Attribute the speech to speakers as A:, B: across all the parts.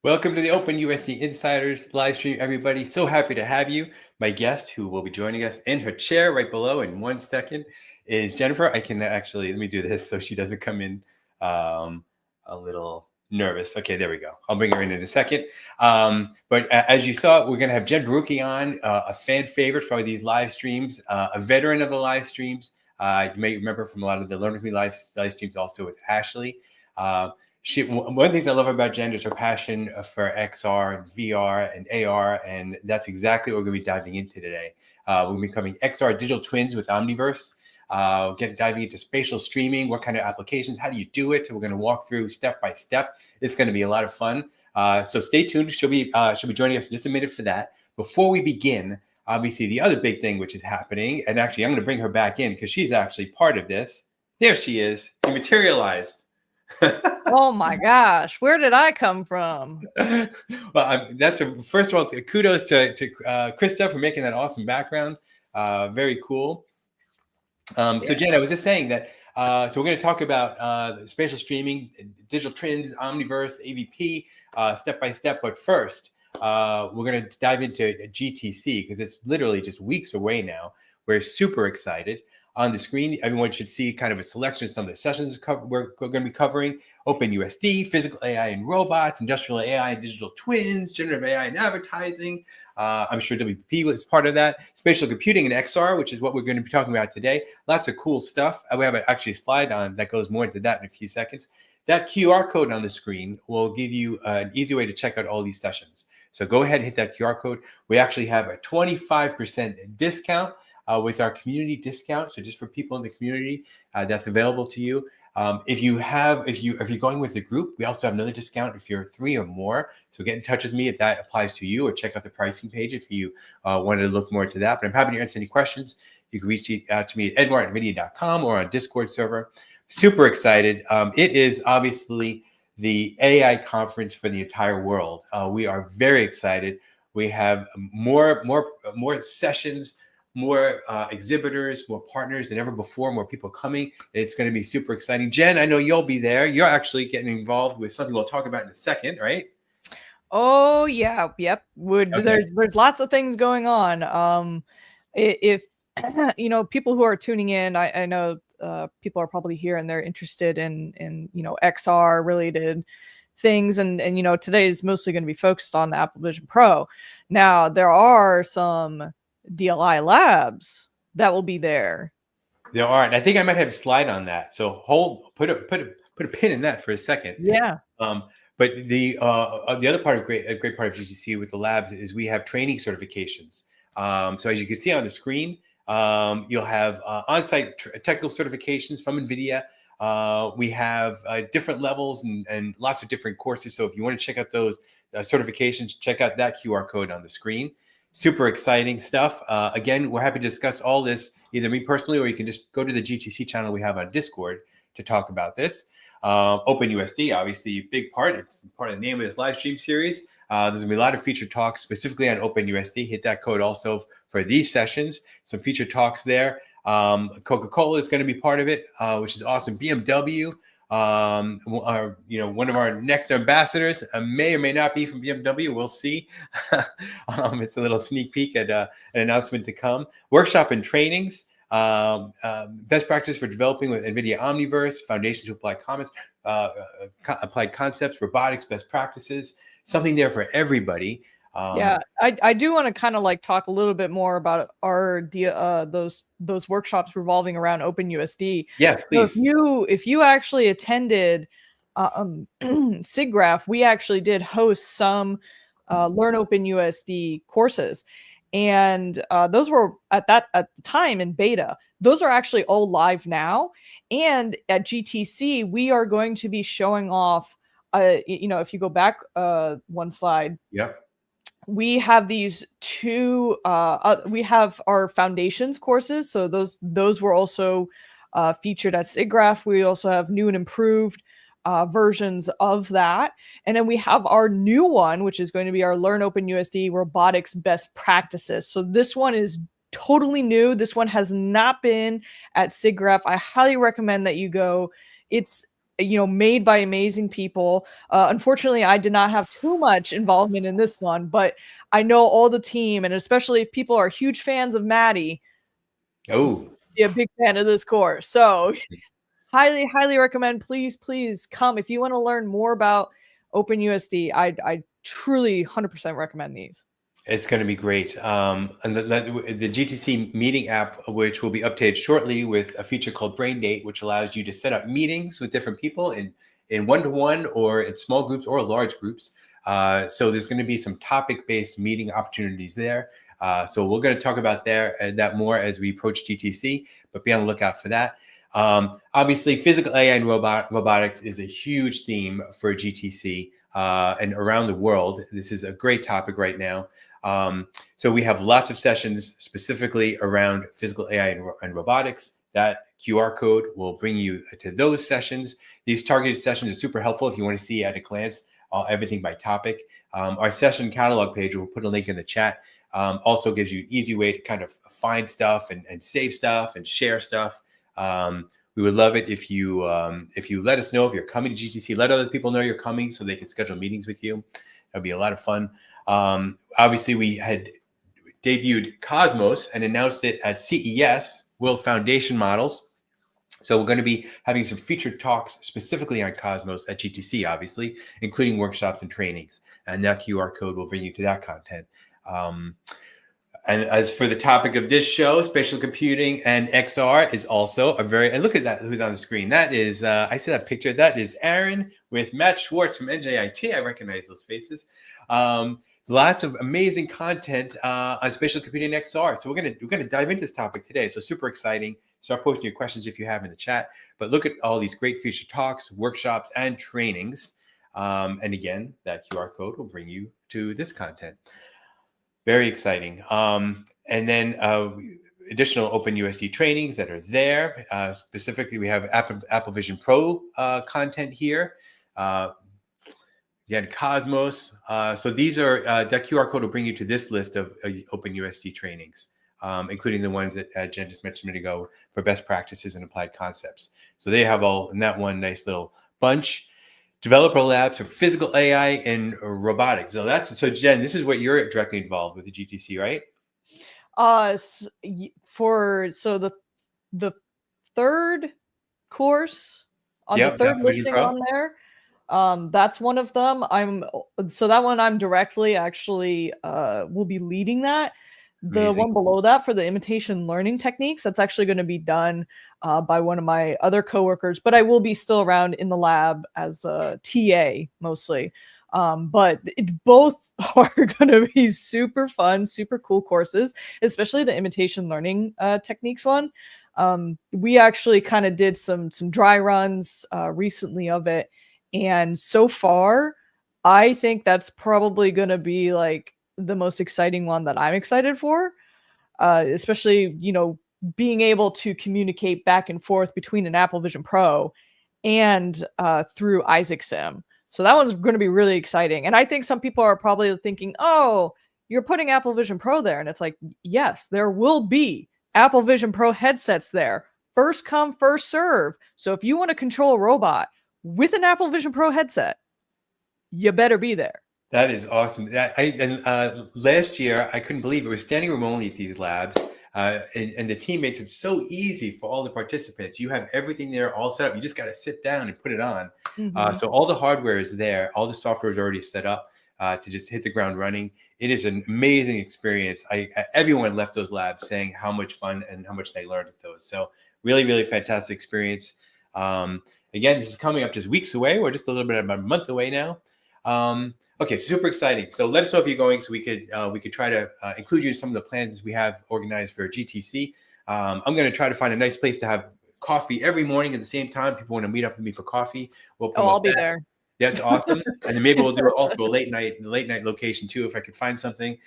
A: Welcome to the OpenUSD Insiders live stream, everybody. So happy to have you. My guest, who will be joining us in her chair right below in 1 second, is Jennifer. I can actually, let me do this so she doesn't come in a little nervous. Okay, there we go. I'll bring her in a second. But as you saw, we're going to have Jen Barucki on, a fan favorite for these live streams, a veteran of the live streams. You may remember from a lot of the Learn With Me live streams also with Ashley. One of the things I love about Jen is her passion for XR and VR and AR, and that's exactly what we're going to be diving into today. We're going to be covering XR digital twins with Omniverse, diving into spatial streaming, what kind of applications, how do you do it? We're going to walk through step by step. It's going to be a lot of fun. So stay tuned. She'll be joining us in just a minute for that. Before we begin, obviously the other big thing which is happening, and actually I'm going to bring her back in because she's actually part of this. There she is. She materialized.
B: Oh my gosh, where did I come from?
A: Well, first of all, kudos to Krista for making that awesome background. Very cool. So Jen, I was just saying that, so we're going to talk about spatial streaming, digital twins, Omniverse, AVP, step by step. But first, we're going to dive into GTC because it's literally just weeks away now. We're super excited. On the screen, everyone should see kind of a selection of some of the sessions we're going to be covering: OpenUSD, physical AI and robots, industrial AI and digital twins, generative AI and advertising. I'm sure WP was part of that. Spatial computing and XR, which is what we're going to be talking about today. Lots of cool stuff. We have actually a slide on that goes more into that in a few seconds. That QR code on the screen will give you an easy way to check out all these sessions. So go ahead and hit that QR code. We actually have a 25% discount with our community discount. So just for people in the community, that's available to you. If you're going with a group, we also have another discount if you're 3 or more. So get in touch with me if that applies to you, or check out the pricing page if you wanted to look more into that. But I'm happy to answer any questions. You can reach out to me at edward@nvidia.com or on Discord server. Super excited. It is obviously the AI conference for the entire world. We are very excited. We have more sessions, more exhibitors, more partners than ever before, more people coming. It's going to be super exciting. Jen, I know you'll be there. You're actually getting involved with something we'll talk about in a second, right?
B: Oh yeah, yep. Okay. There's lots of things going on. If people who are tuning in, I know people are probably here and they're interested in XR related things, and today is mostly going to be focused on the Apple Vision Pro. Now there are some DLI labs that will be there.
A: There are, and I think I might have a slide on that. So put a pin in that for a second.
B: Yeah.
A: But the other part of a great part of GTC with the labs is we have training certifications. So as you can see on the screen, you'll have on-site technical certifications from NVIDIA. We have different levels and lots of different courses. So if you want to check out those certifications, check out that QR code on the screen. Super exciting stuff. Again, we're happy to discuss all this, either me personally, or you can just go to the GTC channel we have on Discord to talk about this. OpenUSD, obviously a big part. It's part of the name of this live stream series. There's going to be a lot of featured talks specifically on OpenUSD. Hit that code also for these sessions. Some featured talks there. Coca-Cola is going to be part of it, which is awesome. BMW, one of our next ambassadors may or may not be from BMW. We'll see. It's a little sneak peek at an announcement to come. Workshop and trainings. Best practice for developing with NVIDIA Omniverse, foundations to applied concepts, robotics, best practices, something there for everybody.
B: Yeah, I do want to kind of talk a little bit more about our those workshops revolving around OpenUSD.
A: Yes, please.
B: So if you actually attended SIGGRAPH, we actually did host some Learn OpenUSD courses. And those were at the time in beta. Those are actually all live now. And at GTC, we are going to be showing off, if you go back one slide.
A: Yep.
B: We have these two, we have our foundations courses. So those were also featured at SIGGRAPH. We also have new and improved versions of that. And then we have our new one, which is going to be our Learn OpenUSD Robotics Best Practices. So this one is totally new. This one has not been at SIGGRAPH. I highly recommend that you go. It's made by amazing people. Unfortunately, I did not have too much involvement in this one, but I know all the team, and especially if people are huge fans of Maddie,
A: Oh,
B: be a big fan of this course. So highly recommend. Please come if you want to learn more about OpenUSD. I truly 100% recommend these.
A: it's going to be great. And the GTC meeting app, which will be updated shortly with a feature called Brain Date, which allows you to set up meetings with different people in one-to-one or in small groups or large groups. So there's going to be some topic-based meeting opportunities there. So we're going to talk about that more as we approach GTC, but be on the lookout for that. Obviously, physical AI and robotics is a huge theme for GTC and around the world. This is a great topic right now. So we have lots of sessions specifically around physical AI and robotics. That QR code will bring you to those sessions. These targeted sessions are super helpful if you want to see at a glance everything by topic. Our session catalog page, we'll put a link in the chat, also gives you an easy way to kind of find stuff and save stuff and share stuff. We would love it if you let us know if you're coming to GTC. Let other people know you're coming so they can schedule meetings with you. That'd be a lot of fun. Obviously, we had debuted Cosmos and announced it at CES, World Foundation Models. So we're going to be having some featured talks specifically on Cosmos at GTC, obviously, including workshops and trainings. And that QR code will bring you to that content. And as for the topic of this show, spatial computing and XR is also and look at that, who's on the screen. That is, I see that picture. That is Aaron with Matt Schwartz from NJIT. I recognize those faces. Lots of amazing content on spatial computing and XR. So we're gonna dive into this topic today. So super exciting. Start posting your questions if you have in the chat. But look at all these great featured talks, workshops, and trainings. And again, that QR code will bring you to this content. Very exciting. And then additional OpenUSD trainings that are there. Specifically, we have Apple Vision Pro content here. Again, Cosmos. So these are, that QR code will bring you to this list of OpenUSD trainings, including the ones that Jen just mentioned a minute ago for best practices and applied concepts. So they have all in that one nice little bunch. Developer labs for physical AI and robotics. So Jen, this is what you're directly involved with the GTC, right?
B: The third course on the third listing on there, that's one of them. That one I'm directly actually will be leading that. The Amazing. One below that for the imitation learning techniques, that's actually going to be done by one of my other coworkers, but I will be still around in the lab as a TA mostly. But both are going to be super fun, super cool courses, especially the imitation learning techniques one. We actually kind of did some dry runs recently of it. And so far, I think that's probably going to be like the most exciting one that I'm excited for, especially, being able to communicate back and forth between an Apple Vision Pro and through Isaac Sim. So that one's going to be really exciting. And I think some people are probably thinking, oh, you're putting Apple Vision Pro there. And it's like, yes, there will be Apple Vision Pro headsets there. First come, first serve. So if you want to control a robot with an Apple Vision Pro headset, you better be there.
A: That is awesome. Last year, I couldn't believe it. We're standing room only at these labs, and the team makes it so easy for all the participants. You have everything there all set up. You just got to sit down and put it on. Mm-hmm. So all the hardware is there. All the software is already set up to just hit the ground running. It is an amazing experience. Everyone left those labs saying how much fun and how much they learned at those. So really, really fantastic experience. Again, this is coming up just weeks away. We're just a little bit about a month away now. Okay, super exciting. So let us know if you're going, so we could try to include you in some of the plans we have organized for GTC. I'm going to try to find a nice place to have coffee every morning at the same time. People want to meet up with me for coffee.
B: I'll be there.
A: Yeah, it's awesome. And then maybe we'll do also a late night location too, if I could find something.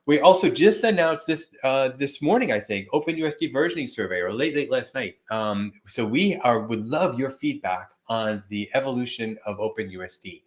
A: We also just announced this morning, I think, OpenUSD versioning survey, or late last night. So we would love your feedback on the evolution of OpenUSD.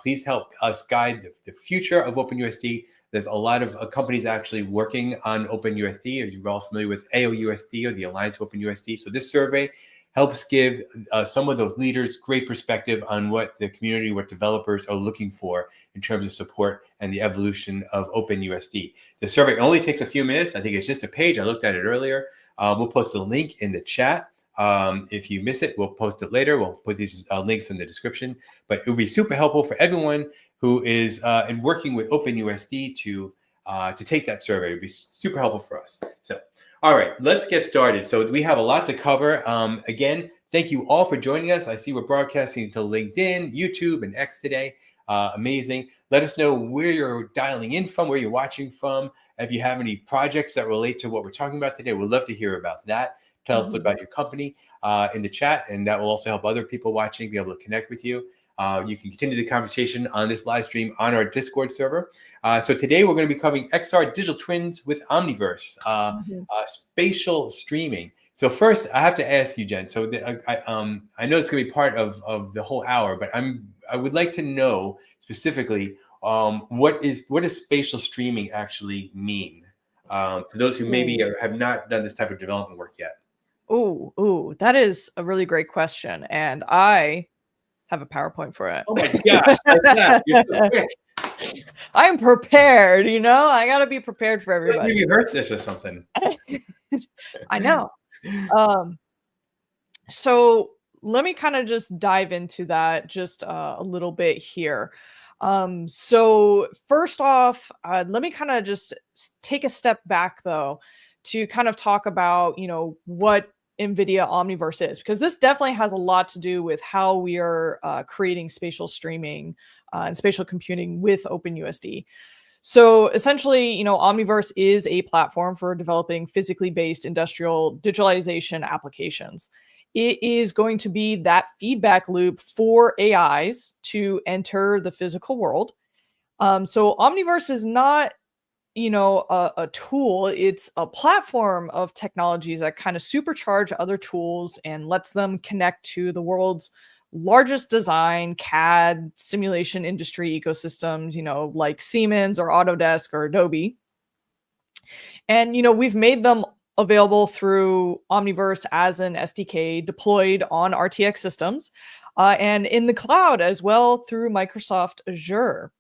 A: Please help us guide the future of OpenUSD. There's a lot of companies actually working on OpenUSD, as you're all familiar with AOUSD, or the Alliance of OpenUSD. So this survey helps give some of those leaders great perspective on what the community, what developers are looking for in terms of support and the evolution of OpenUSD. The survey only takes a few minutes. I think it's just a page. I looked at it earlier. We'll post a link in the chat. If you miss it, we'll post it later. We'll put these links in the description. But it would be super helpful for everyone who is in working with OpenUSD to take that survey. It would be super helpful for us. So, all right, let's get started. So we have a lot to cover. Again, thank you all for joining us. I see we're broadcasting to LinkedIn, YouTube, and X today. Amazing. Let us know where you're dialing in from, where you're watching from. If you have any projects that relate to what we're talking about today, we'd love to hear about that. Tell us about your company in the chat, and that will also help other people watching be able to connect with you. You can continue the conversation on this live stream on our Discord server. So today we're going to be covering XR Digital Twins with Omniverse, spatial streaming. So first, I have to ask you, Jen. So I know it's going to be part of the whole hour, but I would like to know specifically what does spatial streaming actually mean for those who maybe have not done this type of development work yet.
B: Ooh, that is a really great question, and I have a PowerPoint for it.
A: Oh my gosh, like that. You're so quick.
B: I'm prepared, I got to be prepared for everybody.
A: Maybe you heard this or something.
B: I know. So let me kind of just dive into that just a little bit here. So first off, let me kind of just take a step back though, to kind of talk about, what NVIDIA Omniverse is, because this definitely has a lot to do with how we are creating spatial streaming and spatial computing with OpenUSD. So essentially, Omniverse is a platform for developing physically based industrial digitalization applications. It is going to be that feedback loop for AIs to enter the physical world. So Omniverse is not a tool. It's a platform of technologies that kind of supercharge other tools and lets them connect to the world's largest design, CAD, simulation industry ecosystems, like Siemens or Autodesk or Adobe. And, we've made them available through Omniverse as an SDK deployed on RTX systems and in the cloud as well through Microsoft Azure.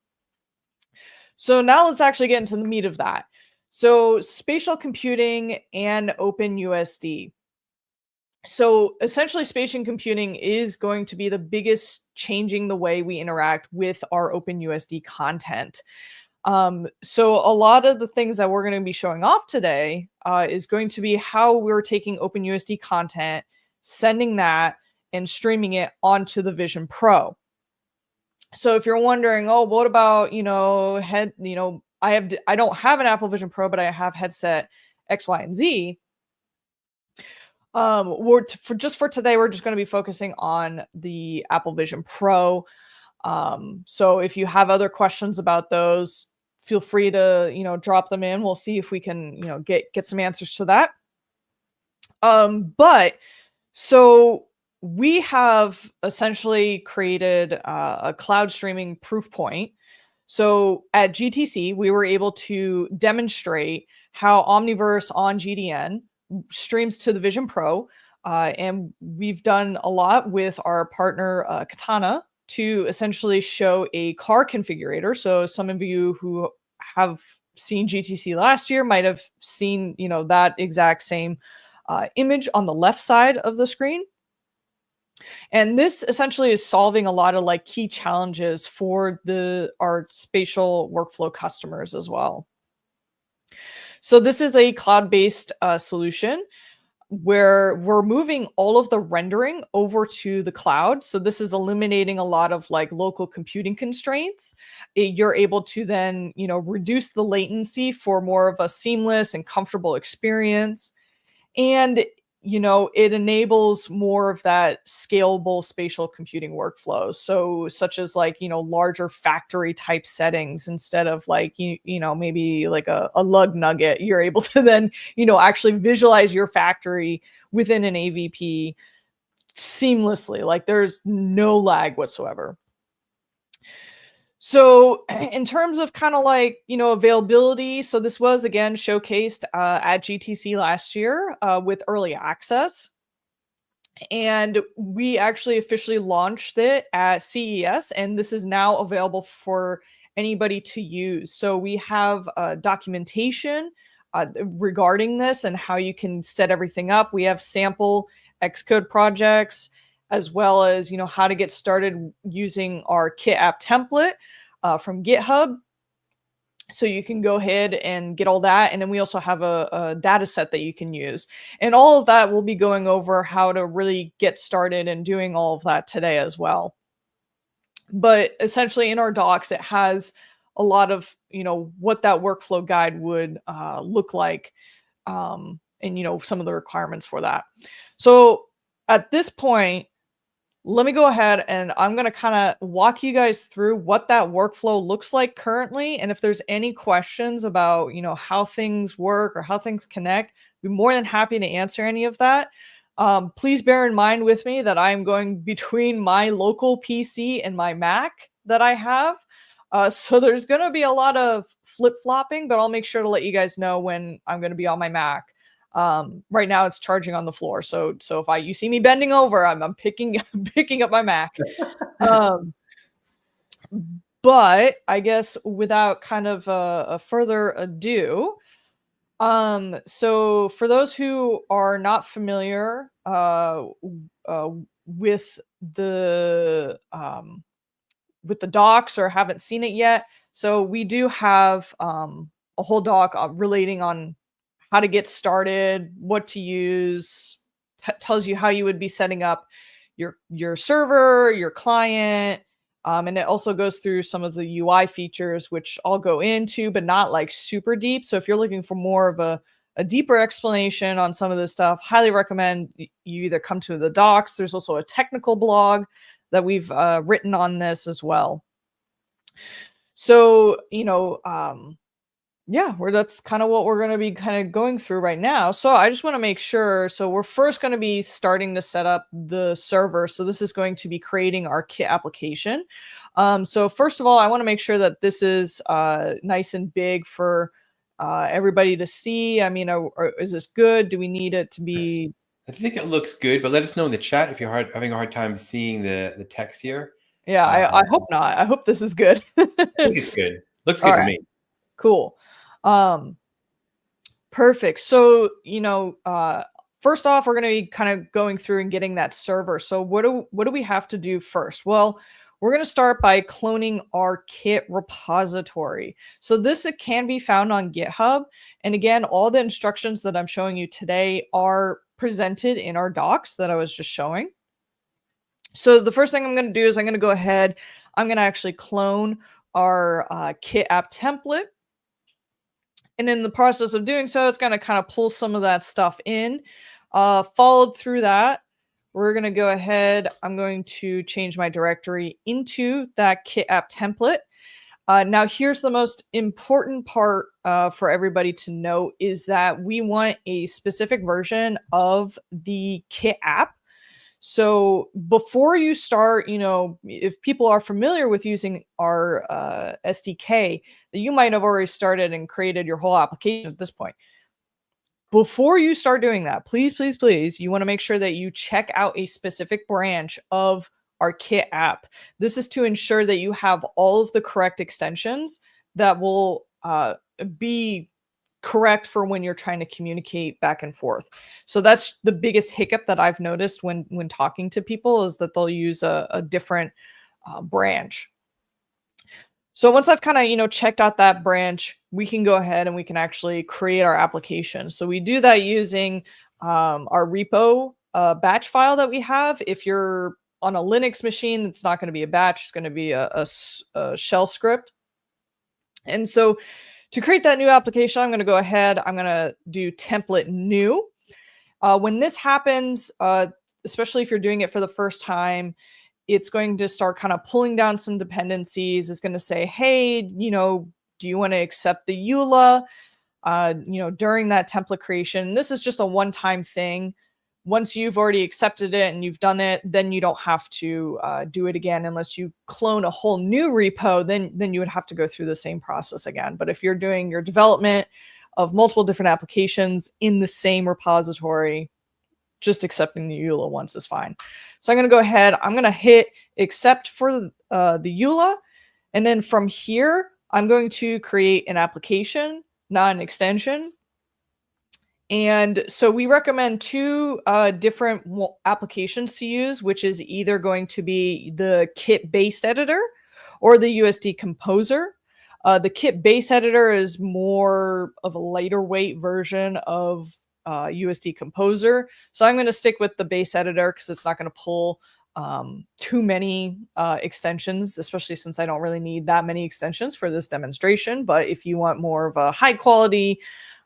B: So now let's actually get into the meat of that. So spatial computing and OpenUSD. So essentially spatial computing is going to be the biggest changing the way we interact with our OpenUSD content. So a lot of the things that we're going to be showing off today is going to be how we're taking OpenUSD content, sending that and streaming it onto the Vision Pro. So if you're wondering, oh, what about, I don't have an Apple Vision Pro, but I have headset X, Y, and Z. For today, we're just going to be focusing on the Apple Vision Pro. So if you have other questions about those, feel free to, drop them in. We'll see if we can, get some answers to that. So we have essentially created a cloud streaming proof point. So at GTC, we were able to demonstrate how Omniverse on GDN streams to the Vision Pro. And we've done a lot with our partner Katana to essentially show a car configurator. So some of you who have seen GTC last year might have seen, that exact same image on the left side of the screen. And this essentially is solving a lot of key challenges for our spatial workflow customers as well. So this is a cloud-based solution where we're moving all of the rendering over to the cloud. So this is eliminating a lot of local computing constraints. You're able to then, reduce the latency for more of a seamless and comfortable experience. And it enables more of that scalable spatial computing workflows. So such as larger factory type settings instead of maybe a lug nugget. You're able to then, actually visualize your factory within an AVP seamlessly. There's no lag whatsoever. So in terms of availability, so this was again showcased at GTC last year with early access. And we actually officially launched it at CES, and this is now available for anybody to use. So we have documentation regarding this and how you can set everything up. We have sample Xcode projects, as well as how to get started using our Kit app template from GitHub. So you can go ahead and get all that. And then we also have a data set that you can use. And all of that, we'll be going over how to really get started and doing all of that today as well. But essentially in our docs, it has a lot of, what that workflow guide would look like, and, some of the requirements for that. So at this point, let me go ahead and I'm going to kind of walk you guys through what that workflow looks like currently. And if there's any questions about, how things work or how things connect, I'd be more than happy to answer any of that. Please bear in mind with me that I'm going between my local PC and my Mac that I have. So there's going to be a lot of flip-flopping, but I'll make sure to let you guys know when I'm going to be on my Mac. Right now it's charging on the floor. So if you see me bending over, I'm picking up my Mac. But I guess without kind of a further ado, so for those who are not familiar with the docs or haven't seen it yet, so we do have a whole doc relating on how to get started, what to use, tells you how you would be setting up your server, your client, and it also goes through some of the UI features, which I'll go into, but not like super deep. So if you're looking for more of a deeper explanation on some of this stuff, highly recommend you either come to the docs. There's also a technical blog that we've written on this as well. So, that's kind of what we're going to be kind of going through right now. So I just want to make sure. So we're first going to be starting to set up the server. So this is going to be creating our Kit application. So first of all, I want to make sure that this is nice and big for everybody to see. I mean, is this good? Do we need it to be?
A: I think it looks good, but let us know in the chat if you're having a hard time seeing the text here.
B: Yeah, I hope not. I hope this is good.
A: I think it's good. Looks good to me.
B: Cool. Perfect. So, first off, we're going to be kind of going through and getting that server. So what do we have to do first? Well, we're going to start by cloning our Kit repository. So this can be found on GitHub. And again, all the instructions that I'm showing you today are presented in our docs that I was just showing. So the first thing I'm going to do is I'm going to go ahead, I'm going to actually clone our Kit app template. And in the process of doing so, it's going to kind of pull some of that stuff in. Followed through that, we're going to go ahead. I'm going to change my directory into that Kit app template. Now, here's the most important part for everybody to know is that we want a specific version of the Kit app. So before you start, if people are familiar with using our SDK, you might have already started and created your whole application at this point. Before you start doing that, please, please, please, you want to make sure that you check out a specific branch of our Kit app. This is to ensure that you have all of the correct extensions that will be correct for when you're trying to communicate back and forth. So that's the biggest hiccup that I've noticed when talking to people is that they'll use a different branch. So once I've kind of, checked out that branch, we can go ahead and we can actually create our application. So we do that using our repo batch file that we have. If you're on a Linux machine, it's not going to be a batch. It's going to be a shell script. And so to create that new application, I'm going to go ahead. I'm going to do template new. When this happens, especially if you're doing it for the first time, it's going to start kind of pulling down some dependencies. It's going to say, hey, do you want to accept the EULA, during that template creation? This is just a one-time thing. Once you've already accepted it and you've done it, then you don't have to do it again unless you clone a whole new repo, then you would have to go through the same process again. But if you're doing your development of multiple different applications in the same repository, just accepting the EULA once is fine. So I'm going to go ahead, I'm going to hit accept for the EULA. And then from here, I'm going to create an application, not an extension. And so we recommend two different applications to use, which is either going to be the kit-based editor or the USD composer. The kit-based editor is more of a lighter weight version of USD composer. So I'm going to stick with the base editor because it's not going to pull too many extensions, especially since I don't really need that many extensions for this demonstration. But if you want more of a high quality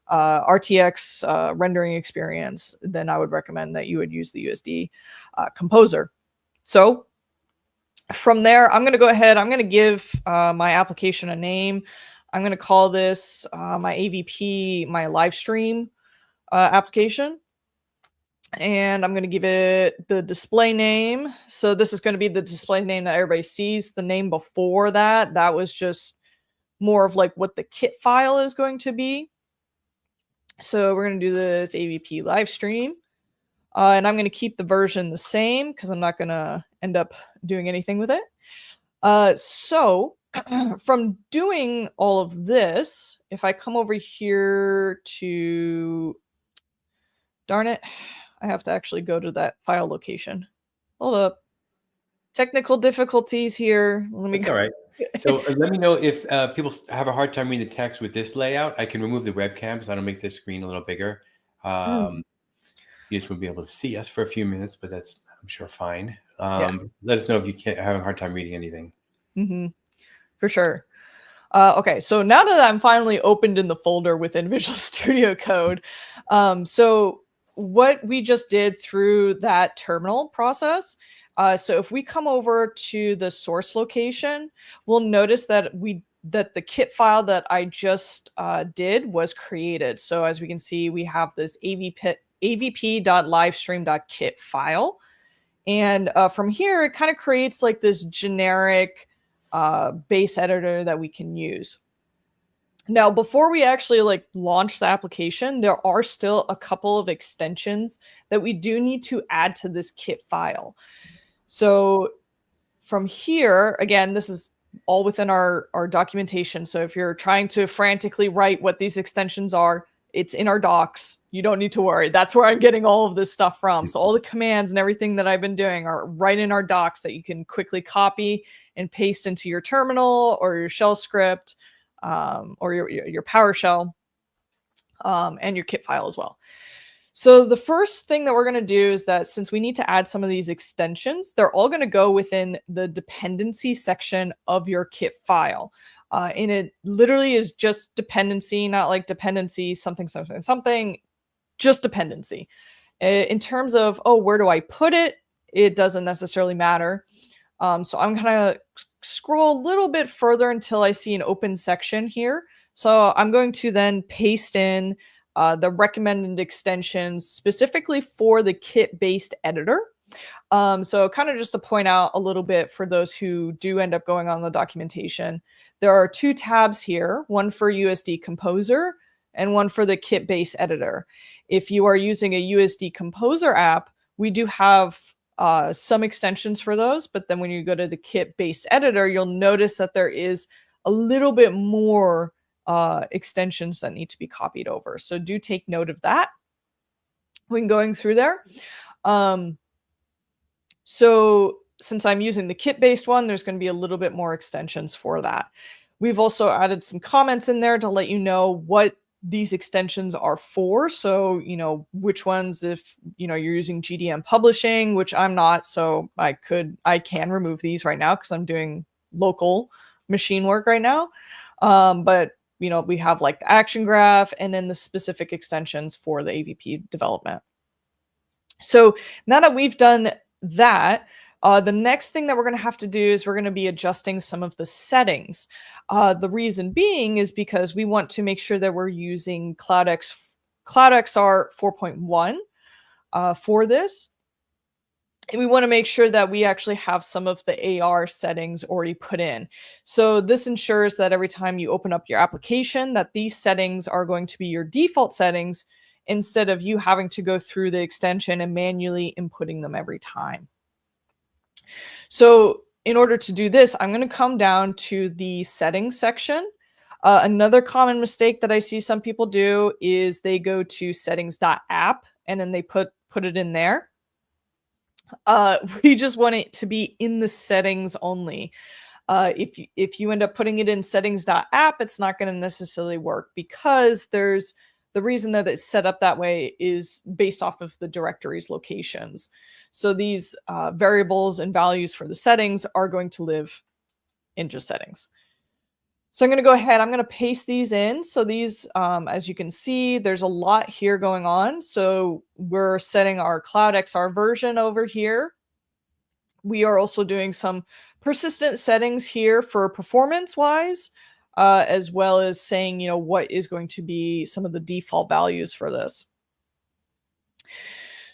B: RTX rendering experience, then I would recommend that you would use the USD composer. So from there, I'm going to go ahead, I'm going to give my application a name. I'm going to call this my AVP, my live stream application. And I'm going to give it the display name. So this is going to be the display name that everybody sees. The name before that, that was just more of like what the kit file is going to be. So we're going to do this AVP live stream. And I'm going to keep the version the same because I'm not going to end up doing anything with it. So from doing all of this, if I come over here to, darn it, I have to actually go to that file location. Hold up. Technical difficulties here. Let me
A: That's all right. So let me know if people have a hard time reading the text with this layout. I can remove the webcam because that'll make the screen a little bigger. You just won't be able to see us for a few minutes, but that's, I'm sure, fine. Let us know if you can't have a hard time reading anything.
B: For sure. Okay, so now that I'm finally opened in the folder within Visual Studio Code, so what we just did through that terminal process, so if we come over to the source location, we'll notice that the kit file that I just did was created. So as we can see, we have this avp.livestream.kit file. And from here, it kind of creates like this generic base editor that we can use. Now, before we actually like launch the application, there are still a couple of extensions that we do need to add to this kit file. So from here, again, this is all within our documentation. So if you're trying to frantically write what these extensions are, it's in our docs. You don't need to worry. That's where I'm getting all of this stuff from. So all the commands and everything that I've been doing are right in our docs that you can quickly copy and paste into your terminal or your shell script or your PowerShell and your kit file as well. So the first thing that we're going to do is that since we need to add some of these extensions, they're all going to go within the dependency section of your kit file. And it literally is just dependency, not like dependency, something, just dependency. In terms of, oh, where do I put it? It doesn't necessarily matter. So I'm going to scroll a little bit further until I see an open section here. So I'm going to then paste in the recommended extensions specifically for the kit-based editor. So kind of just to point out a little bit for those who do end up going on the documentation, there are two tabs here, one for USD Composer and one for the kit-based editor. If you are using a USD Composer app, we do have some extensions for those, but then when you go to the kit-based editor, you'll notice that there is a little bit more extensions that need to be copied over. So do take note of that when going through there. So since I'm using the kit-based one, there's going to be a little bit more extensions for that. We've also added some comments in there to let you know what these extensions are for. So, you know, which ones, if, you know, you're using GDN publishing, which I'm not, so I can remove these right now because I'm doing local machine work right now. But, you know, we have like the action graph and then the specific extensions for the AVP development. So now that we've done that, the next thing that we're going to have to do is we're going to be adjusting some of the settings. The reason being is because we want to make sure that we're using CloudXR 4.1 for this. And we want to make sure that we actually have some of the AR settings already put in. So this ensures that every time you open up your application, that these settings are going to be your default settings. instead of you having to go through the extension and manually inputting them every time. So in order to do this, I'm going to come down to the settings section. Another common mistake that I see some people do is they go to settings.app and then they put it in there. We just want it to be in the settings only. If you end up putting it in settings.app, it's not going to necessarily work, because there's the reason that it's set up that way is based off of the directory's locations. So these variables and values for the settings are going to live in just settings. So I'm going to go ahead, I'm going to paste these in. So these, as you can see, there's a lot here going on. So we're setting our Cloud XR version over here. We are also doing some persistent settings here for performance wise, as well as saying, what is going to be some of the default values for this.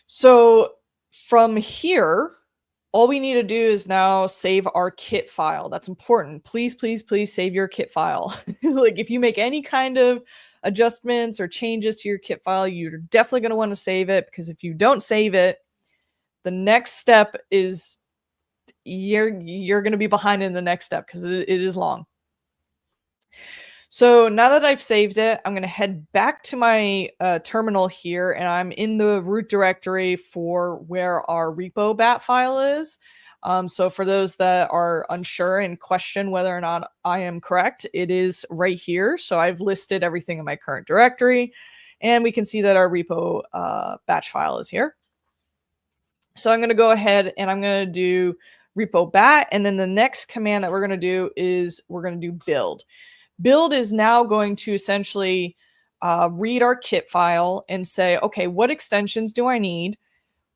B: So from here, all we need to do is now save our kit file. That's important. Please, please, please save your kit file. Like if you make any kind of adjustments or changes to your kit file, you're definitely going to want to save it, because if you don't save it, the next step is you're going to be behind in the next step, because it is long. So now that I've saved it, I'm going to head back to my terminal here, and I'm in the root directory for where our repo bat file is. So for those that are unsure and question whether or not I am correct, it is right here. So I've listed everything in my current directory, and we can see that our repo batch file is here. So I'm going to go ahead and I'm going to do repo bat, and then the next command that we're going to do is we're going to do build. Build is now going to essentially read our kit file and say, okay, what extensions do I need?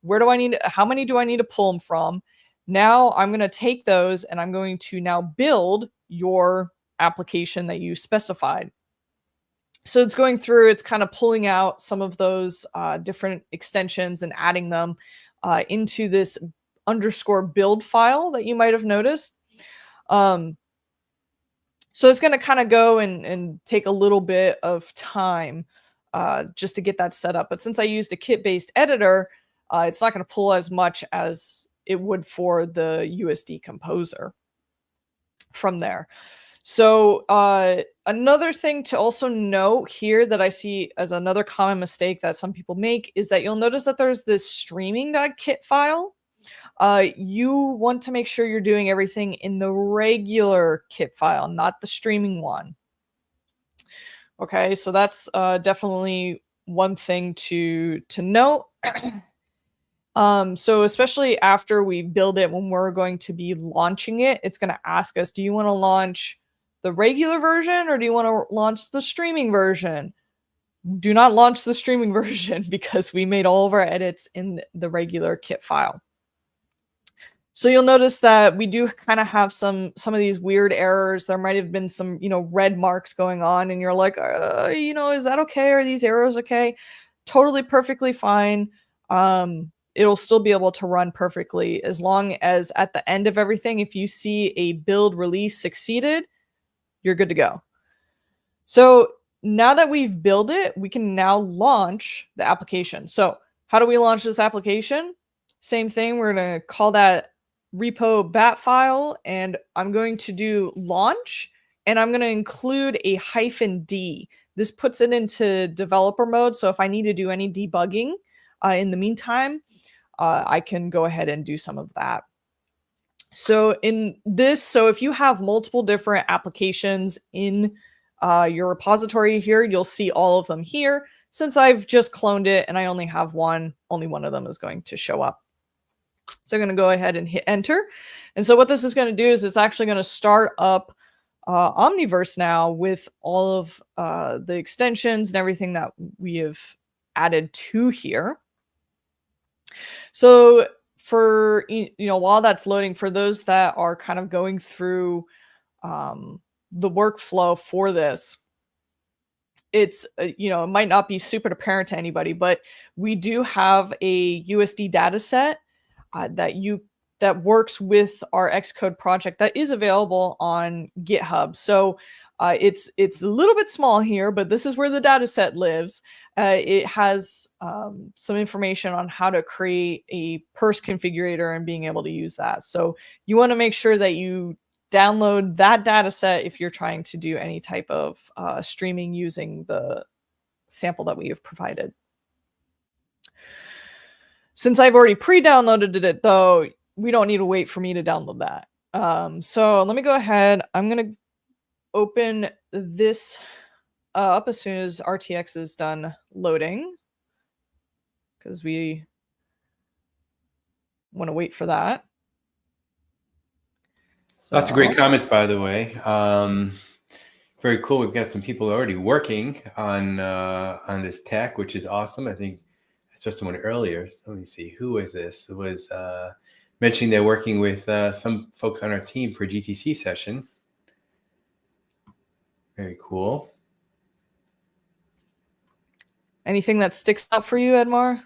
B: Where do I need? How many do I need to pull them from? Now I'm going to take those and I'm going to now build your application that you specified. So it's going through, it's kind of pulling out some of those different extensions and adding them into this _ build file that you might have noticed. So it's going to kind of go and take a little bit of time just to get that set up. But since I used a kit-based editor, it's not going to pull as much as it would for the USD composer from there. So another thing to also note here that I see as another common mistake that some people make is that you'll notice that there's this streaming.kit file. You want to make sure you're doing everything in the regular kit file, not the streaming one. Okay, so that's definitely one thing to note. So especially after we build it, when we're going to be launching it, it's going to ask us, do you want to launch the regular version or do you want to launch the streaming version? Do not launch the streaming version, because we made all of our edits in the regular kit file. So you'll notice that we do kind of have some of these weird errors. There might have been some, red marks going on, and you're like, is that okay? Are these errors okay? Totally perfectly fine. It'll still be able to run perfectly as long as at the end of everything, if you see a build release succeeded, you're good to go. So now that we've built it, we can now launch the application. So how do we launch this application? Same thing. We're going to call that repo bat file, and I'm going to do launch, and I'm going to include a -d. This puts it into developer mode, so if I need to do any debugging in the meantime, I can go ahead and do some of that. So in this, so if you have multiple different applications in your repository here, you'll see all of them here. Since I've just cloned it and I only have one, only one of them is going to show up. So I'm going to go ahead and hit enter. And so what this is going to do is it's actually going to start up Omniverse now with all of the extensions and everything that we have added to here. So for, while that's loading, for those that are kind of going through the workflow for this, it's, it might not be super apparent to anybody, but we do have a USD data set that works with our Xcode project that is available on GitHub. So It's a little bit small here, but this is where the data set lives. It has some information on how to create a purse configurator and being able to use that. So you want to make sure that you download that data set if you're trying to do any type of streaming using the sample that we have provided. Since I've already pre-downloaded it, though, we don't need to wait for me to download that. So let me go ahead. I'm going to open this up as soon as RTX is done loading, because we want to wait for that. So,
A: lots of great comments, by the way. Very cool. We've got some people already working on this tech, which is awesome. I think I saw someone earlier. So let me see. Who was this? It was mentioning they're working with some folks on our team for a GTC session. Very cool.
B: Anything that sticks out for you, Edmar?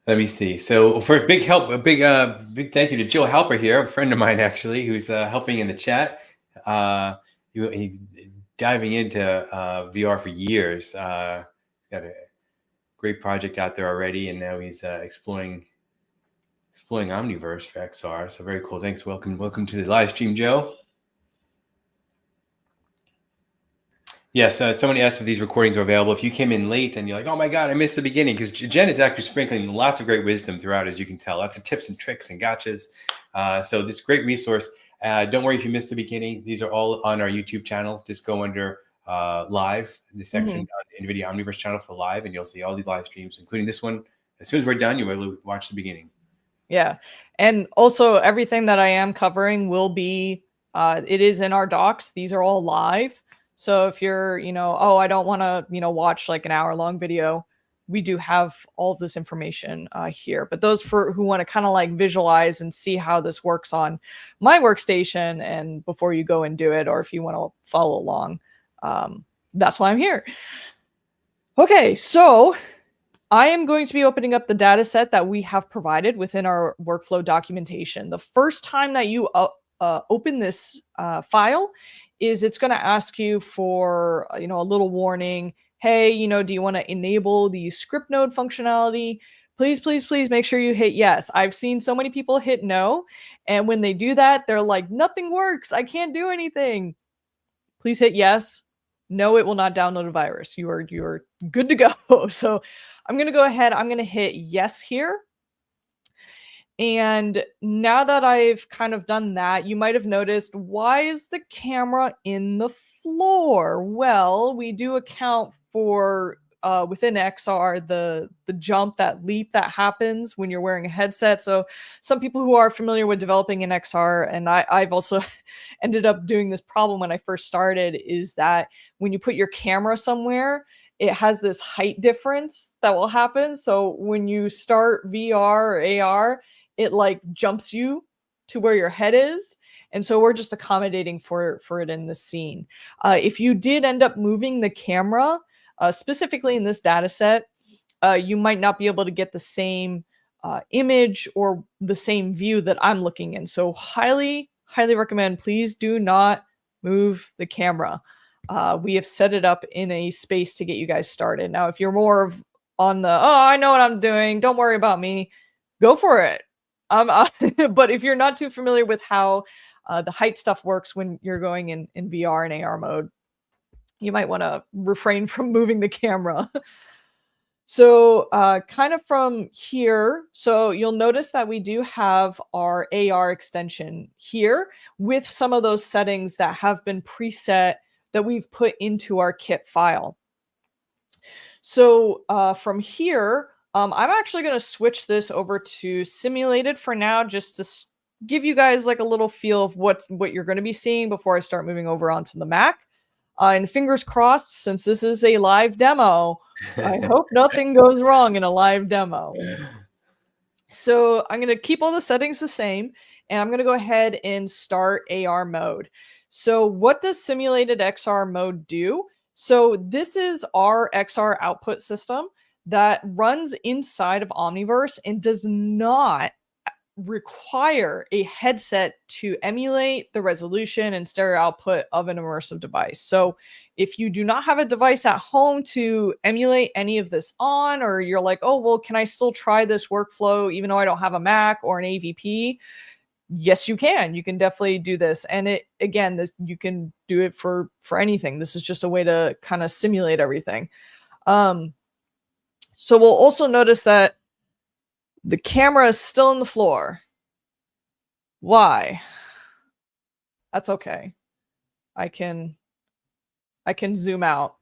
A: Let me see. So for a big thank you to Jill Halper here, a friend of mine actually, who's helping in the chat. He's diving into VR for years. Got a great project out there already, and now he's exploring Omniverse for XR. So very cool. Thanks. Welcome to the live stream, Joe. Yes, somebody asked if these recordings are available. If you came in late and you're like, oh my God, I missed the beginning, because Jen is actually sprinkling lots of great wisdom throughout, as you can tell, lots of tips and tricks and gotchas. So this great resource. Don't worry if you missed the beginning. These are all on our YouTube channel. Just go under live, the section on the NVIDIA Omniverse channel for live, and you'll see all these live streams, including this one. As soon as we're done, you'll be able to watch the beginning. Yeah.
B: And also everything that I am covering will be, it is in our docs. These are all live. So if you're, oh, I don't want to, watch like an hour-long video, we do have all of this information here. But those who want to kind of like visualize and see how this works on my workstation, and before you go and do it, or if you want to follow along, that's why I'm here. Okay, so I am going to be opening up the data set that we have provided within our workflow documentation. The first time that you open this file, it's going to ask you for, a little warning. Hey, do you want to enable the script node functionality? Please, please, please make sure you hit yes. I've seen so many people hit no. And when they do that, they're like, nothing works. I can't do anything. Please hit yes. No, it will not download a virus. You are good to go. So I'm going to go ahead. I'm going to hit yes here. And now that I've kind of done that, you might have noticed, why is the camera in the floor? Well, we do account for within XR the jump, that leap that happens when you're wearing a headset. So some people who are familiar with developing in XR, and I've also ended up doing this problem when I first started, is that when you put your camera somewhere, it has this height difference that will happen. So when you start VR or AR, it like jumps you to where your head is. And so we're just accommodating for it in the scene. If you did end up moving the camera, specifically in this data set, you might not be able to get the same image or the same view that I'm looking in. So highly, highly recommend, please do not move the camera. We have set it up in a space to get you guys started. Now, if you're more of on the, oh, I know what I'm doing, don't worry about me, go for it. But if you're not too familiar with how the height stuff works when you're going in VR and AR mode, you might want to refrain from moving the camera. So kind of from here, so you'll notice that we do have our AR extension here with some of those settings that have been preset that we've put into our kit file. So from here, I'm actually going to switch this over to simulated for now, just to give you guys like a little feel of what you're going to be seeing before I start moving over onto the Mac. And fingers crossed, since this is a live demo, I hope nothing goes wrong in a live demo. So I'm going to keep all the settings the same, and I'm going to go ahead and start AR mode. So what does simulated XR mode do? So this is our XR output system that runs inside of Omniverse and does not require a headset to emulate the resolution and stereo output of an immersive device. So if you do not have a device at home to emulate any of this on, or you're like, oh, well, can I still try this workflow even though I don't have a Mac or an AVP? Yes, you can. You can definitely do this. And it, again, this, you can do it for anything. This is just a way to kind of simulate everything. So we'll also notice that the camera is still on the floor. Why? That's okay. I can zoom out.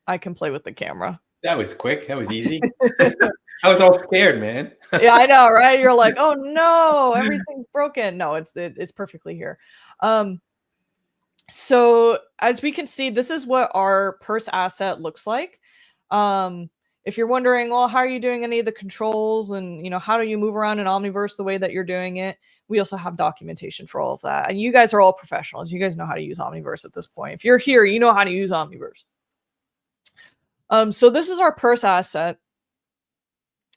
B: I can play with the camera.
A: That was quick. That was easy. I was all scared, man.
B: Yeah, I know, right? You're like, oh no, everything's broken. No, it's perfectly here. So as we can see, this is what our purse asset looks like. If you're wondering, well, how are you doing any of the controls, and how do you move around in Omniverse the way that you're doing it? We also have documentation for all of that. And you guys are all professionals. You guys know how to use Omniverse at this point. If you're here, you know how to use Omniverse. So this is our purse asset.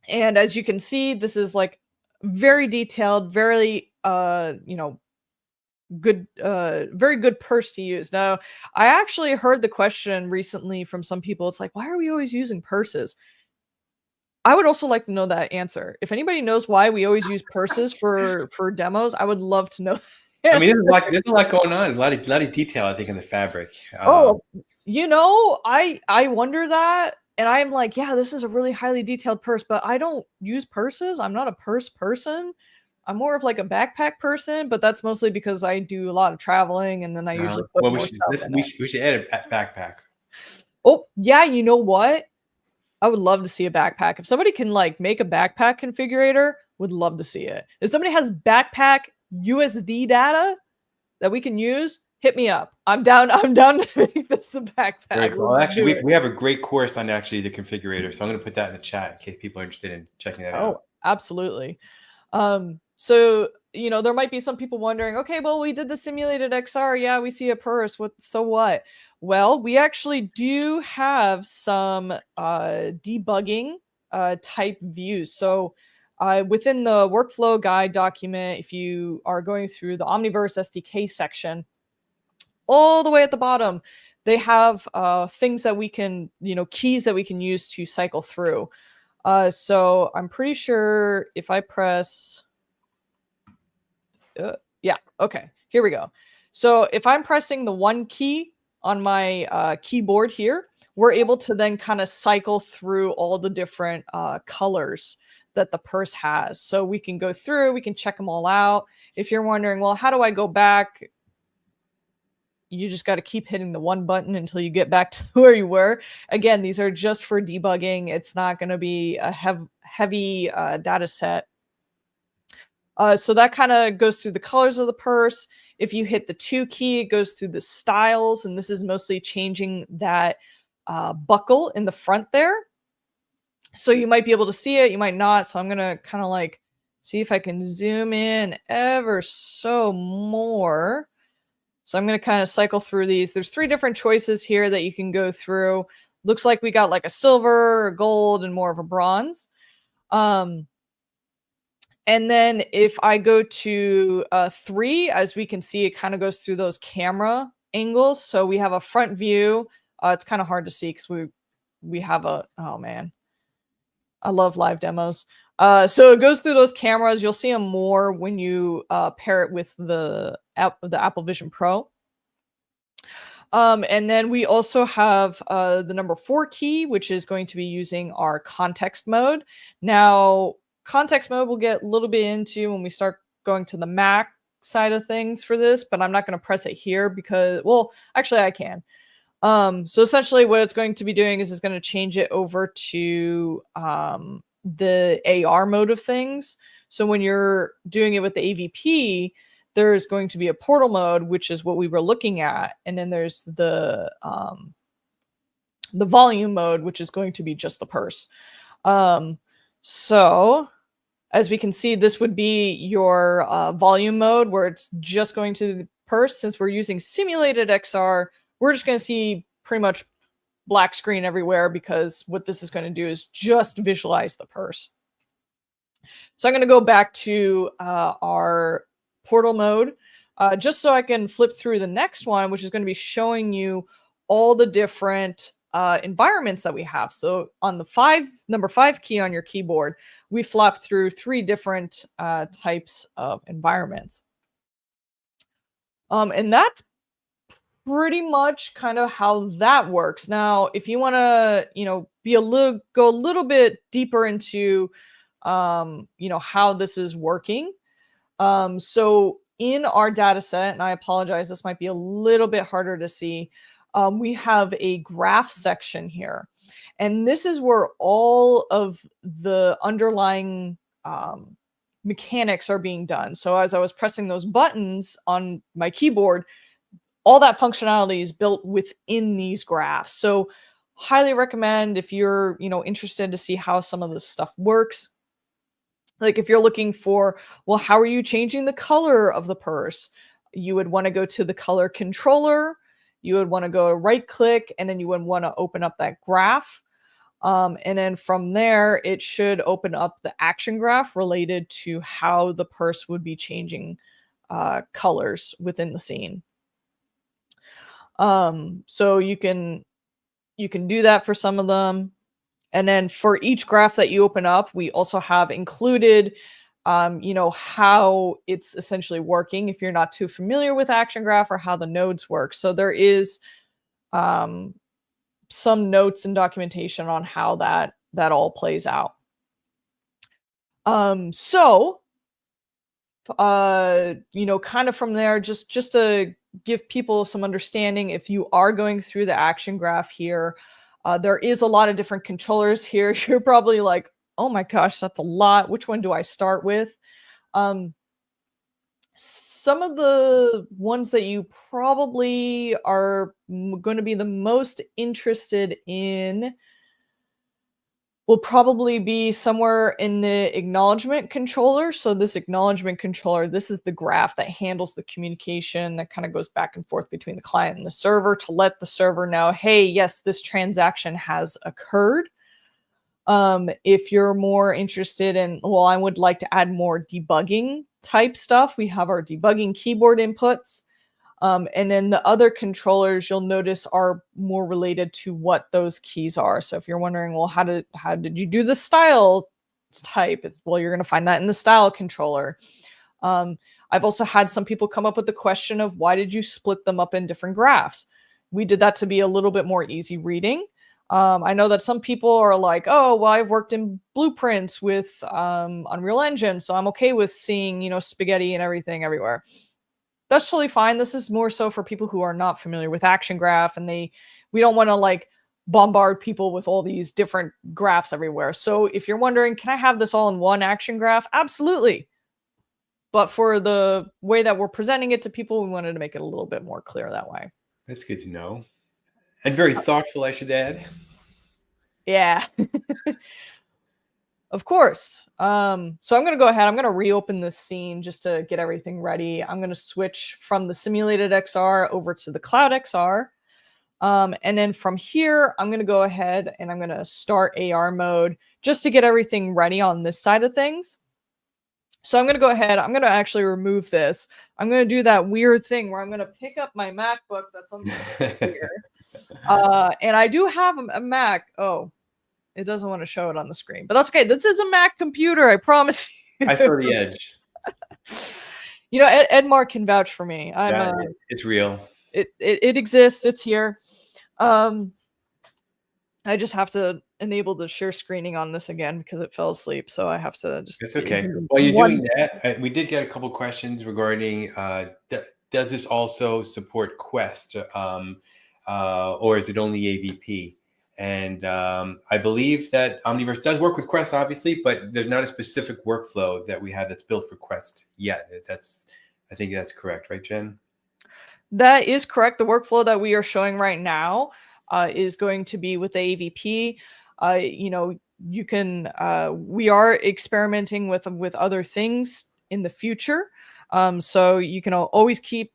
B: And as you can see, this is like very detailed, very good, very good purse to use. Now, I actually heard the question recently from some people. It's like, why are we always using purses? I would also like to know that answer. If anybody knows why we always use purses for demos, I would love to know.
A: I mean, there's a lot going on. A lot of detail, I think, in the fabric.
B: I wonder that. And I'm like, yeah, this is a really highly detailed purse, but I don't use purses. I'm not a purse person. I'm more of like a backpack person, but that's mostly because I do a lot of traveling, and then I usually put more stuff in it.
A: We should add a backpack.
B: Oh, yeah, you know what? I would love to see a backpack. If somebody can like make a backpack configurator, would love to see it. If somebody has backpack USD data that we can use, hit me up. I'm down to make this a backpack.
A: Very cool. Well, actually, we have a great course on actually the configurator, so I'm going to put that in the chat in case people are interested in checking that out.
B: Oh, absolutely. So, there might be some people wondering, okay, well, we did the simulated XR. Yeah, we see a purse. So what? Well, we actually do have some debugging type views. So within the workflow guide document, if you are going through the Omniverse SDK section, all the way at the bottom, they have things that we can, keys that we can use to cycle through. So I'm pretty sure if I press, yeah, okay, here we go. So if I'm pressing the one key on my keyboard here, we're able to then kind of cycle through all the different colors that the purse has. So we can go through, we can check them all out. If you're wondering, well, how do I go back? You just got to keep hitting the one button until you get back to where you were. Again, these are just for debugging. It's not going to be a heavy data set. So that kind of goes through the colors of the purse. If you hit the 2 key, it goes through the styles, and this is mostly changing that buckle in the front there. So you might be able to see it, you might not. So I'm going to kind of like see if I can zoom in ever so more. So I'm going to kind of cycle through these. There's 3 different choices here that you can go through. Looks like we got like a silver, a gold, and more of a bronze. And then if I go to 3, as we can see, it kind of goes through those camera angles. So we have a front view. It's kind of hard to see because we have a, oh man, I love live demos. So it goes through those cameras. You'll see them more when you pair it with the Apple Vision Pro. And then we also have the number 4 key, which is going to be using our context mode. Now, context mode we'll get a little bit into when we start going to the Mac side of things for this, but I'm not going to press it here because, well, actually I can. So essentially what it's going to be doing is it's going to change it over to the AR mode of things. So when you're doing it with the AVP, there's going to be a portal mode, which is what we were looking at. And then there's the volume mode, which is going to be just the purse. So as we can see, this would be your volume mode where it's just going to the purse. Since we're using simulated XR, we're just going to see pretty much black screen everywhere because what this is going to do is just visualize the purse. So I'm going to go back to our portal mode just so I can flip through the next one, which is going to be showing you all the different environments that we have. So on the number 5 key on your keyboard, we flop through 3 different types of environments. And that's pretty much kind of how that works. Now, if you want to, go a little bit deeper into, how this is working. So in our data set, and I apologize, this might be a little bit harder to see. We have a graph section here, and this is where all of the underlying mechanics are being done. So as I was pressing those buttons on my keyboard, all that functionality is built within these graphs. So highly recommend if you're, interested to see how some of this stuff works. Like if you're looking for, well, how are you changing the color of the purse? You would want to go to the color controller. You would want to go right click, and then you would want to open up that graph. And then from there, it should open up the action graph related to how the purse would be changing colors within the scene. So you can do that for some of them. And then for each graph that you open up, we also have included, how it's essentially working if you're not too familiar with action graph or how the nodes work. So there is some notes and documentation on how that all plays out. So kind of from there, just to give people some understanding, if you are going through the action graph here, there is a lot of different controllers here. You're probably like, oh my gosh, that's a lot. Which one do I start with? Some of the ones that you probably are going to be the most interested in will probably be somewhere in the acknowledgement controller. So this acknowledgement controller, this is the graph that handles the communication that kind of goes back and forth between the client and the server to let the server know, hey, yes, this transaction has occurred. If you're more interested in, well, I would like to add more debugging type stuff, we have our debugging keyboard inputs. And then the other controllers you'll notice are more related to what those keys are. So if you're wondering, well, how did you do the style type? Well, you're going to find that in the style controller. I've also had some people come up with the question of why did you split them up in different graphs? We did that to be a little bit more easy reading. I know that some people are like, oh, well, I've worked in blueprints with Unreal Engine, so I'm okay with seeing, spaghetti and everything everywhere. That's totally fine. This is more so for people who are not familiar with action graph, and we don't want to like bombard people with all these different graphs everywhere. So if you're wondering, can I have this all in one action graph? Absolutely. But for the way that we're presenting it to people, we wanted to make it a little bit more clear that way.
A: That's good to know. And very thoughtful, I should add.
B: Yeah. Of course. So I'm going to go ahead. I'm going to reopen this scene just to get everything ready. I'm going to switch from the simulated XR over to the cloud XR. And then from here, I'm going to go ahead and I'm going to start AR mode just to get everything ready on this side of things. So I'm going to go ahead. I'm going to actually remove this. I'm going to do that weird thing where I'm going to pick up my MacBook that's on here. And I do have a Mac. Oh, it doesn't want to show it on the screen, but that's okay. This is a Mac computer. I promise you.
A: I saw the edge.
B: Edmar can vouch for me.
A: It's real.
B: It exists. It's here. I just have to enable the share screening on this again because it fell asleep. So I have to just.
A: It's okay. While you're doing that, we did get a couple questions regarding does this also support Quest or is it only AVP? And I believe that Omniverse does work with Quest, obviously, but there's not a specific workflow that we have that's built for Quest yet. I think that's correct, right, Jen?
B: That is correct. The workflow that we are showing right now is going to be with the AVP. You can. We are experimenting with other things in the future, so you can always keep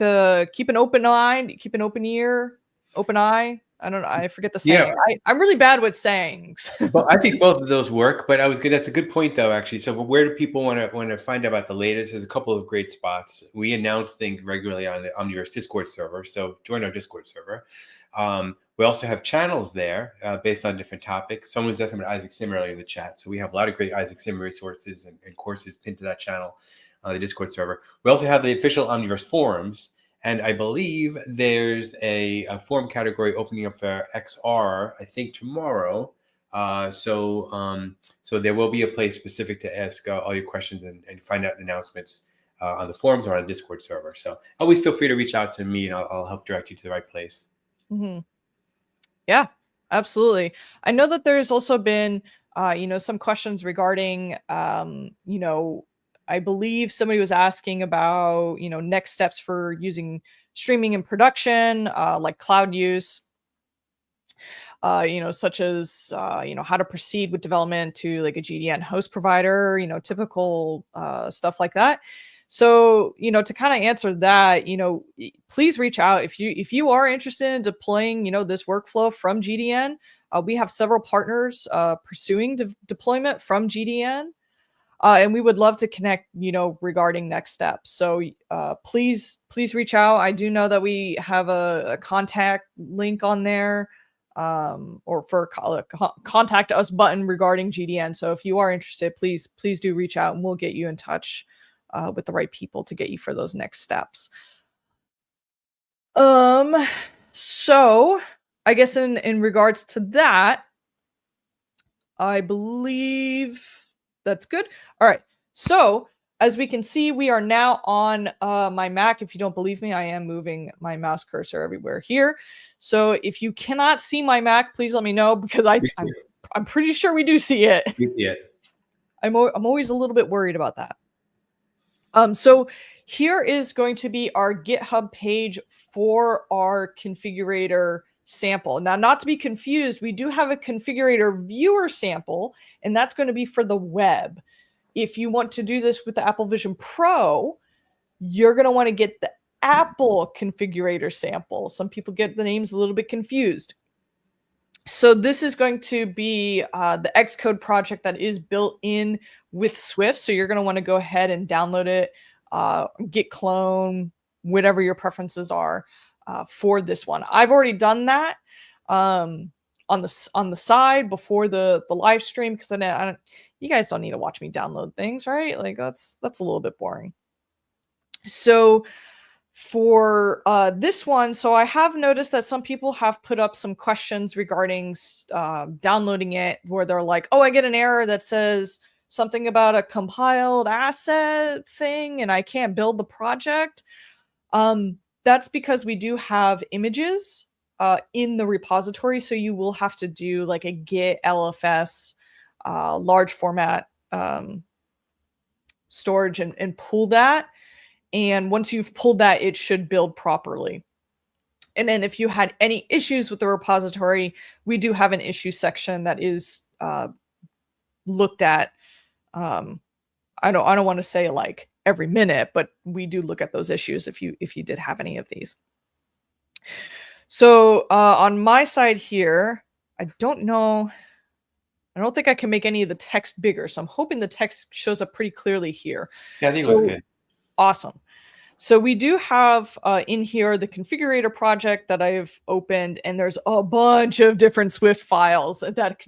B: an open eye, keep an open ear, open eye. I don't know. I forget the
A: Yeah.
B: saying. I'm really bad with sayings.
A: Well, I think both of those work, but that's a good point though, actually. So where do people want to find out about the latest? There's a couple of great spots. We announce things regularly on the Omniverse Discord server, so join our Discord server. We also have channels there based on different topics. Someone was asking about Isaac Sim earlier in the chat, so we have a lot of great Isaac Sim resources and courses pinned to that channel on the Discord server. We also have the official Omniverse forums. And I believe there's a forum category opening up for XR, I think tomorrow. So there will be a place specific to ask all your questions and find out announcements on the forums or on the Discord server. So always feel free to reach out to me and I'll help direct you to the right place.
B: Mm-hmm. Yeah, absolutely. I know that there's also been, some questions regarding, I believe somebody was asking about, next steps for using streaming in production, like cloud use, such as, how to proceed with development to like a GDN host provider, typical stuff like that. So, to kind of answer that, please reach out if you are interested in deploying, this workflow from GDN. We have several partners pursuing deployment from GDN. And we would love to connect, regarding next steps. So please reach out. I do know that we have a contact link on there, or for contact us button regarding GDN. So if you are interested, please do reach out and we'll get you in touch with the right people to get you for those next steps. So I guess in regards to that, I believe that's good. All right. So as we can see, we are now on my Mac. If you don't believe me, I am moving my mouse cursor everywhere here. So if you cannot see my Mac, please let me know, because I'm pretty sure we do see it.
A: We see it.
B: I'm always a little bit worried about that. So here is going to be our GitHub page for our configurator sample. Now, not to be confused, we do have a configurator viewer sample, and that's going to be for the web. If you want to do this with the Apple Vision Pro, you're going to want to get the Apple configurator sample. Some people get the names a little bit confused. So this is going to be the Xcode project that is built in with Swift. So you're going to want to go ahead and download it, git clone, whatever your preferences are for this one. I've already done that on the side before the live stream, because you guys don't need to watch me download things, right? Like that's a little bit boring. So for this one, so I have noticed that some people have put up some questions regarding downloading it, where they're like, oh, I get an error that says something about a compiled asset thing and I can't build the project. That's because we do have images in the repository, so you will have to do like a git LFS large format storage and pull that. And once you've pulled that, it should build properly. And then if you had any issues with the repository, we do have an issue section that is looked at. I don't want to say like every minute, but we do look at those issues if you did have any of these. So on my side here, I don't think I can make any of the text bigger. So I'm hoping the text shows up pretty clearly here.
A: Yeah, I think it looks good.
B: Awesome. So we do have in here the configurator project that I've opened, and there's a bunch of different Swift files that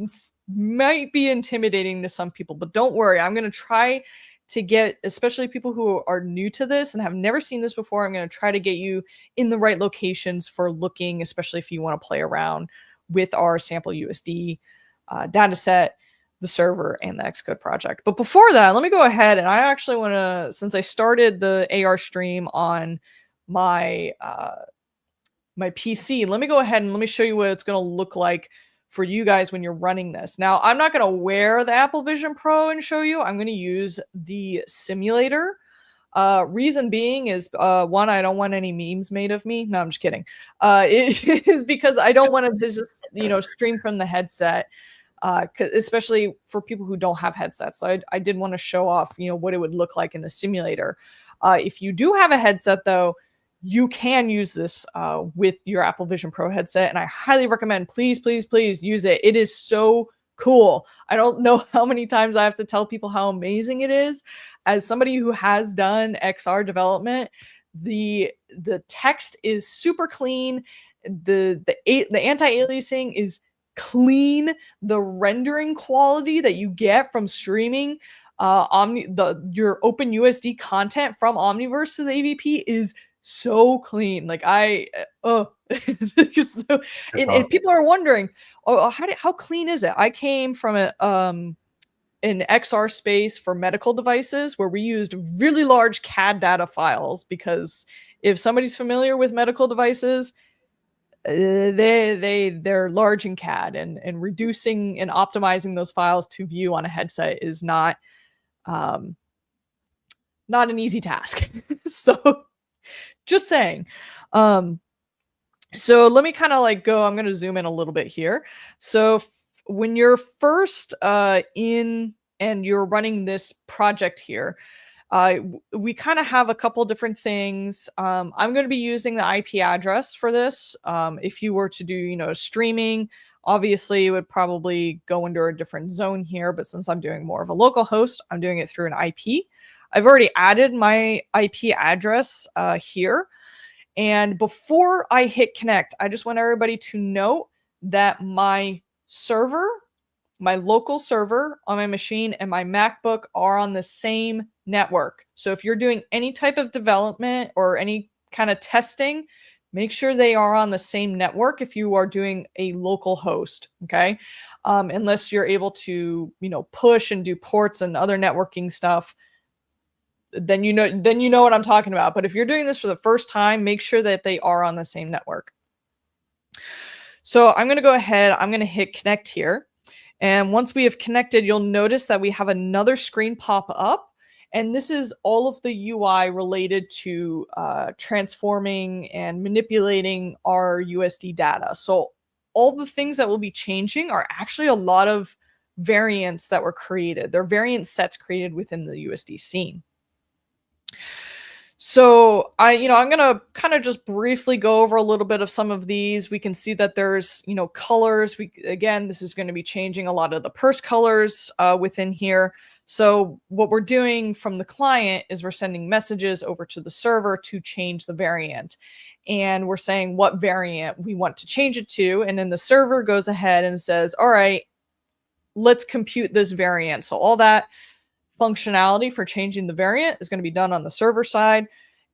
B: might be intimidating to some people, but don't worry. I'm going to try to get, especially people who are new to this and have never seen this before, I'm going to try to get you in the right locations for looking, especially if you want to play around with our sample USD data set, the server, and the Xcode project. But before that, let me go ahead and I actually want to, since I started the AR stream on my my PC, let me go ahead and let me show you what it's going to look like for you guys when you're running this. Now, I'm not going to wear the Apple Vision Pro and show you. I'm going to use the simulator. Reason being is, one, I don't want any memes made of me. No, I'm just kidding. It is because I don't want to just, stream from the headset. Especially for people who don't have headsets. So I did want to show off, what it would look like in the simulator. If you do have a headset, though, you can use this with your Apple Vision Pro headset, and I highly recommend, please, please, please use it. It is so cool. I don't know how many times I have to tell people how amazing it is. As somebody who has done XR development, the text is super clean. The anti-aliasing is clean. The rendering quality that you get from streaming your OpenUSD content from Omniverse to the AVP is so clean. Like so, and people are wondering, oh, how clean is it? I came from an XR space for medical devices where we used really large CAD data files, because if somebody's familiar with medical devices, they're large in CAD, and reducing and optimizing those files to view on a headset is not an easy task. So just saying. So let me kind of like go, I'm going to zoom in a little bit here. So when you're first in and you're running this project here, we kind of have a couple different things. I'm going to be using the IP address for this. If you were to do, streaming, obviously it would probably go under a different zone here, but since I'm doing more of a local host, I'm doing it through an IP. I've already added my IP address here. And before I hit connect, I just want everybody to note that my server, my local server on my machine, and my MacBook are on the same network. So if you're doing any type of development or any kind of testing, make sure they are on the same network if you are doing a local host, okay? Unless you're able to, push and do ports and other networking stuff, then you know what I'm talking about. But if you're doing this for the first time, make sure that they are on the same network. So I'm going to go ahead, I'm going to hit connect here. And once we have connected, you'll notice that we have another screen pop up. And this is all of the UI related to transforming and manipulating our USD data. So all the things that will be changing are actually a lot of variants that were created. They're variant sets created within the USD scene. So I'm going to kind of just briefly go over a little bit of some of these. We can see that there's, colors. Again, this is going to be changing a lot of the purse colors within here. So what we're doing from the client is we're sending messages over to the server to change the variant. And we're saying what variant we want to change it to. And then the server goes ahead and says, all right, let's compute this variant. So all that functionality for changing the variant is going to be done on the server side,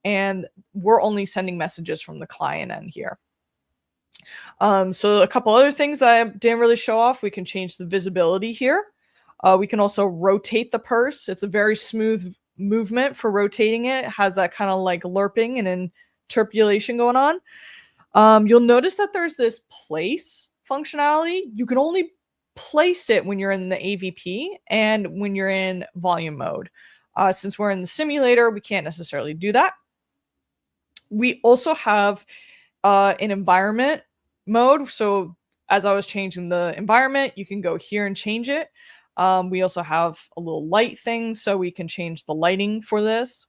B: and we're only sending messages from the client end here. So a couple other things that I didn't really show off. We can change the visibility here. We can also rotate the purse. It's a very smooth movement for rotating it. It has that kind of like lerping and interpolation going on. You'll notice that there's this place functionality. You can only place it when you're in the AVP and when you're in volume mode. Since we're in the simulator, we can't necessarily do that. We also have an environment mode. So as I was changing the environment, you can go here and change it. We also have a little light thing, so we can change the lighting for this.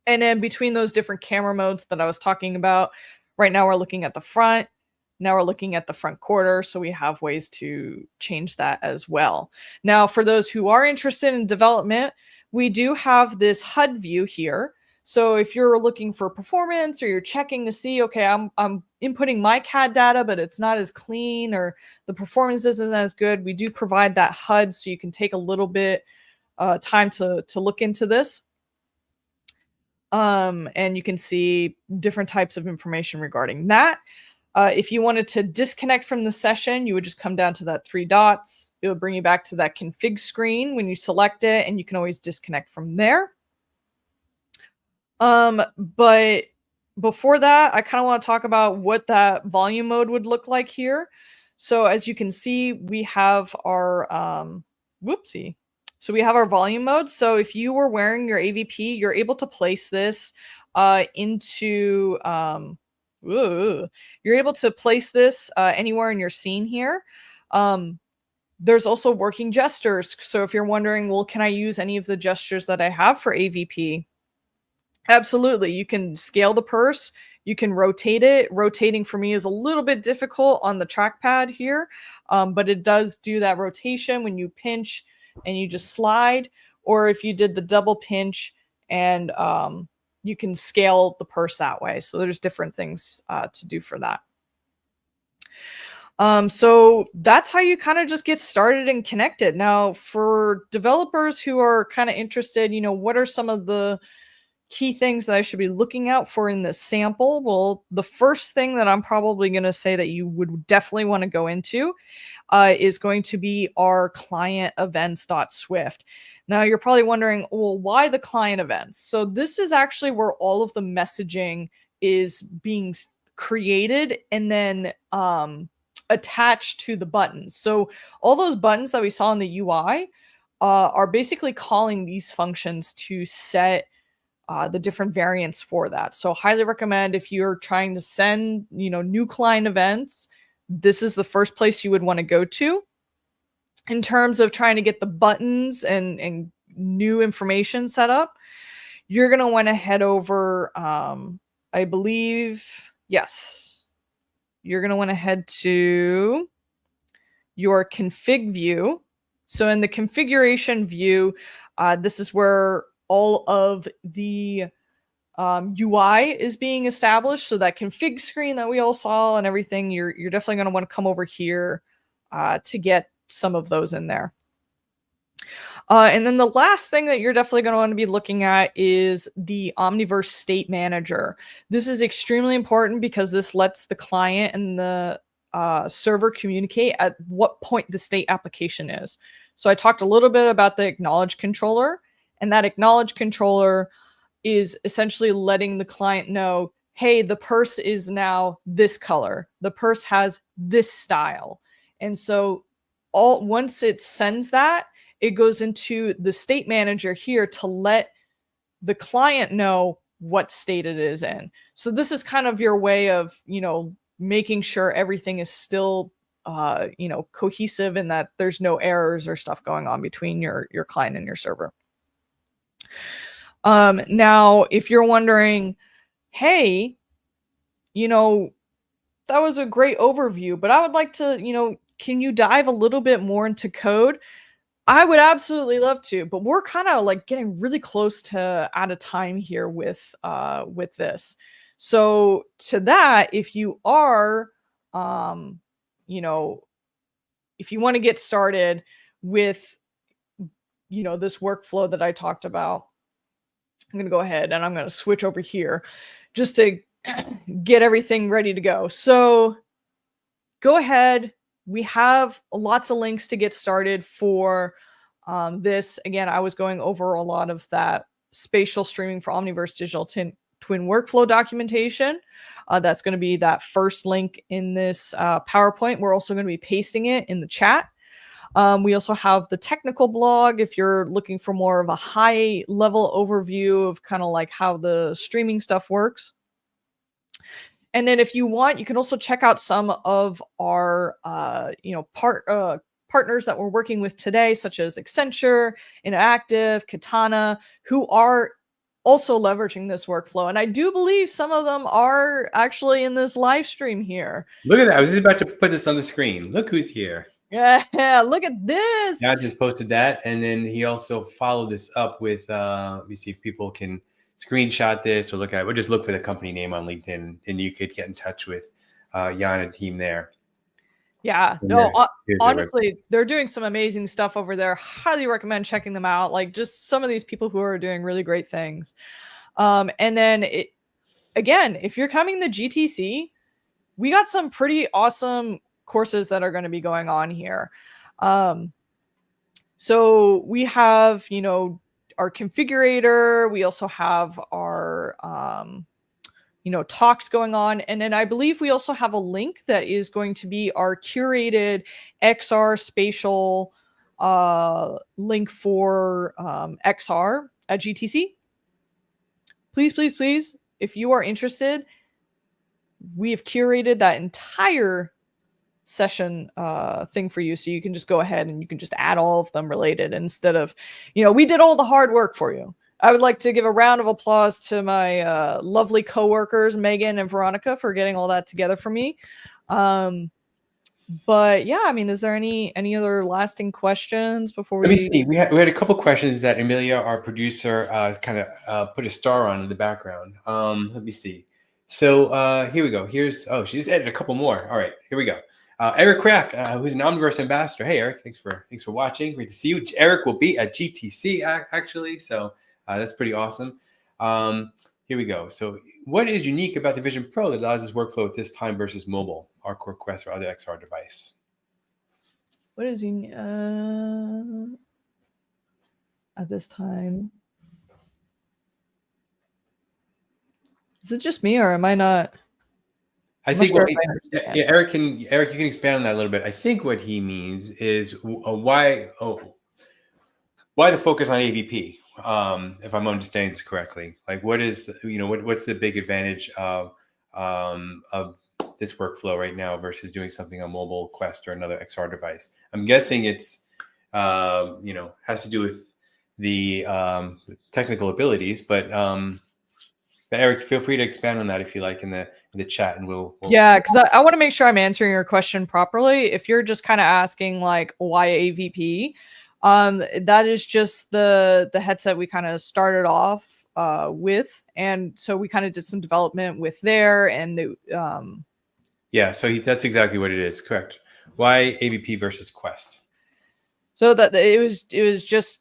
B: And then between those different camera modes that I was talking about, right now we're looking at the front. Now we're looking at the front quarter, so we have ways to change that as well. Now, for those who are interested in development, we do have this HUD view here. So if you're looking for performance, or you're checking to see, okay, I'm inputting my CAD data, but it's not as clean, or the performance isn't as good, we do provide that HUD so you can take a little bit time to look into this. And you can see different types of information regarding that. If you wanted to disconnect from the session, you would just come down to that 3 dots. It will bring you back to that config screen when you select it, and you can always disconnect from there. But before that, I kind of want to talk about what that volume mode would look like here. So as you can see, we have our, So we have our volume mode. So if you were wearing your AVP, you're able to place this into... you're able to place this anywhere in your scene here. There's also working gestures. So if you're wondering, well, can I use any of the gestures that I have for AVP? Absolutely. You can scale the purse. You can rotate it. Rotating for me is a little bit difficult on the trackpad here, but it does do that rotation when you pinch and you just slide, or if you did the double pinch and you can scale the purse that way. So there's different things to do for that. So that's how you kind of just get started and connected. Now, for developers who are kind of interested, what are some of the key things that I should be looking out for in this sample? Well, the first thing that I'm probably going to say that you would definitely want to go into is going to be our client events.swift. Now, you're probably wondering, well, why the client events? So this is actually where all of the messaging is being created and then attached to the buttons. So all those buttons that we saw in the UI are basically calling these functions to set the different variants for that. So highly recommend if you're trying to send, new client events, this is the first place you would want to go to. In terms of trying to get the buttons and new information set up, you're going to want to head over, I believe, yes, you're going to want to head to your config view. So in the configuration view, this is where all of the UI is being established. So that config screen that we all saw and everything, you're definitely going to want to come over here to get some of those in there. And then the last thing that you're definitely going to want to be looking at is the Omniverse State Manager. This is extremely important because this lets the client and the server communicate at what point the state application is. So I talked a little bit about the acknowledge controller, and that acknowledge controller is essentially letting the client know, hey, the purse is now this color. The purse has this style. And so once it sends that, it goes into the state manager here to let the client know what state it is in. So this is kind of your way of, making sure everything is still, cohesive and that there's no errors or stuff going on between your client and your server. Now, if you're wondering, hey, that was a great overview, but I would like to, can you dive a little bit more into code? I would absolutely love to, but we're kind of like getting really close to out of time here with this. So to that, if you are, if you want to get started with, this workflow that I talked about, I'm going to go ahead and I'm going to switch over here just to get everything ready to go. So go ahead. We have lots of links to get started for this. Again, I was going over a lot of that spatial streaming for Omniverse Digital Twin workflow documentation. That's going to be that first link in this PowerPoint. We're also going to be pasting it in the chat. We also have the technical blog if you're looking for more of a high level overview of kind of like how the streaming stuff works. And then if you want, you can also check out some of our, partners that we're working with today, such as Accenture, Interactive, Katana, who are also leveraging this workflow. And I do believe some of them are actually in this live stream here.
A: Look at that. I was just about to put this on the screen. Look who's here.
B: Yeah, look at this.
A: Yeah, I just posted that. And then he also followed this up with, let me see if people can screenshot this or look at it. We'll just look for the company name on LinkedIn and you could get in touch with Jan and team there.
B: Yeah, no, honestly, they're doing some amazing stuff over there. Highly recommend checking them out. Like just some of these people who are doing really great things. And then again, if you're coming to GTC, we got some pretty awesome courses that are going to be going on here. So we have, our configurator. We also have our, talks going on. And then I believe we also have a link that is going to be our curated XR spatial link for XR at GTC. Please, please, please, if you are interested, we have curated that entire session thing for you. So you can just go ahead and you can just add all of them related instead of, we did all the hard work for you. I would like to give a round of applause to my lovely coworkers, Megan and Veronica, for getting all that together for me. But yeah, I mean, is there any other lasting questions before we?
A: Let me see. We had a couple questions that Amelia, our producer, kind of put a star on in the background. Let me see. So here we go. She just added a couple more. All right, here we go. Eric Kraft, who's an Omniverse ambassador. Hey, Eric, thanks for watching. Great to see you. Eric will be at GTC actually, so that's pretty awesome. Here we go. So, what is unique about the Vision Pro that allows this workflow at this time versus mobile, Core Quest, or other XR device?
B: What is he at this time? Is it just me, or am I not?
A: I think Eric, you can expand on that a little bit. I think what he means is why the focus on AVP? If I'm understanding this correctly, like what's the big advantage of this workflow right now versus doing something on mobile Quest or another XR device? I'm guessing it's has to do with the technical abilities, but Eric, feel free to expand on that if you like in the chat, and we'll
B: yeah, because I want to make sure I'm answering your question properly. If you're just kind of asking like why AVP, that is just the headset we kind of started off with, and so we kind of did some development with there, and
A: yeah, so that's exactly what it is. Correct. Why AVP versus Quest?
B: So that it was just,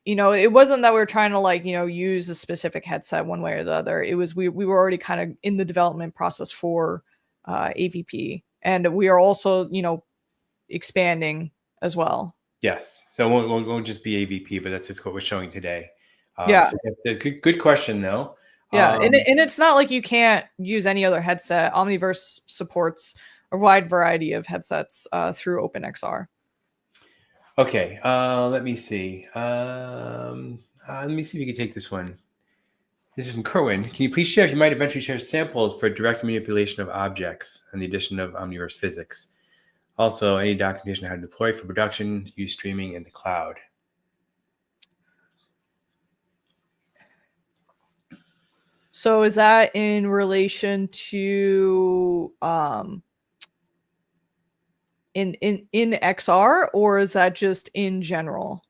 B: it wasn't that we were trying to use a specific headset one way or the other. It was we were already kind of in the development process for AVP, and we are also expanding as well.
A: Yes, so it won't just be AVP, but that's just what we're showing today.
B: Yeah,
A: so good question though.
B: Yeah, and it's not like you can't use any other headset. Omniverse supports a wide variety of headsets through OpenXR.
A: Okay, let me see. Let me see if you can take this one. This is from Kerwin. Can you please share if you might eventually share samples for direct manipulation of objects and the addition of Omniverse physics? Also, any documentation on how to deploy for production, use streaming in the cloud.
B: So is that in relation to in XR, or is that just in general?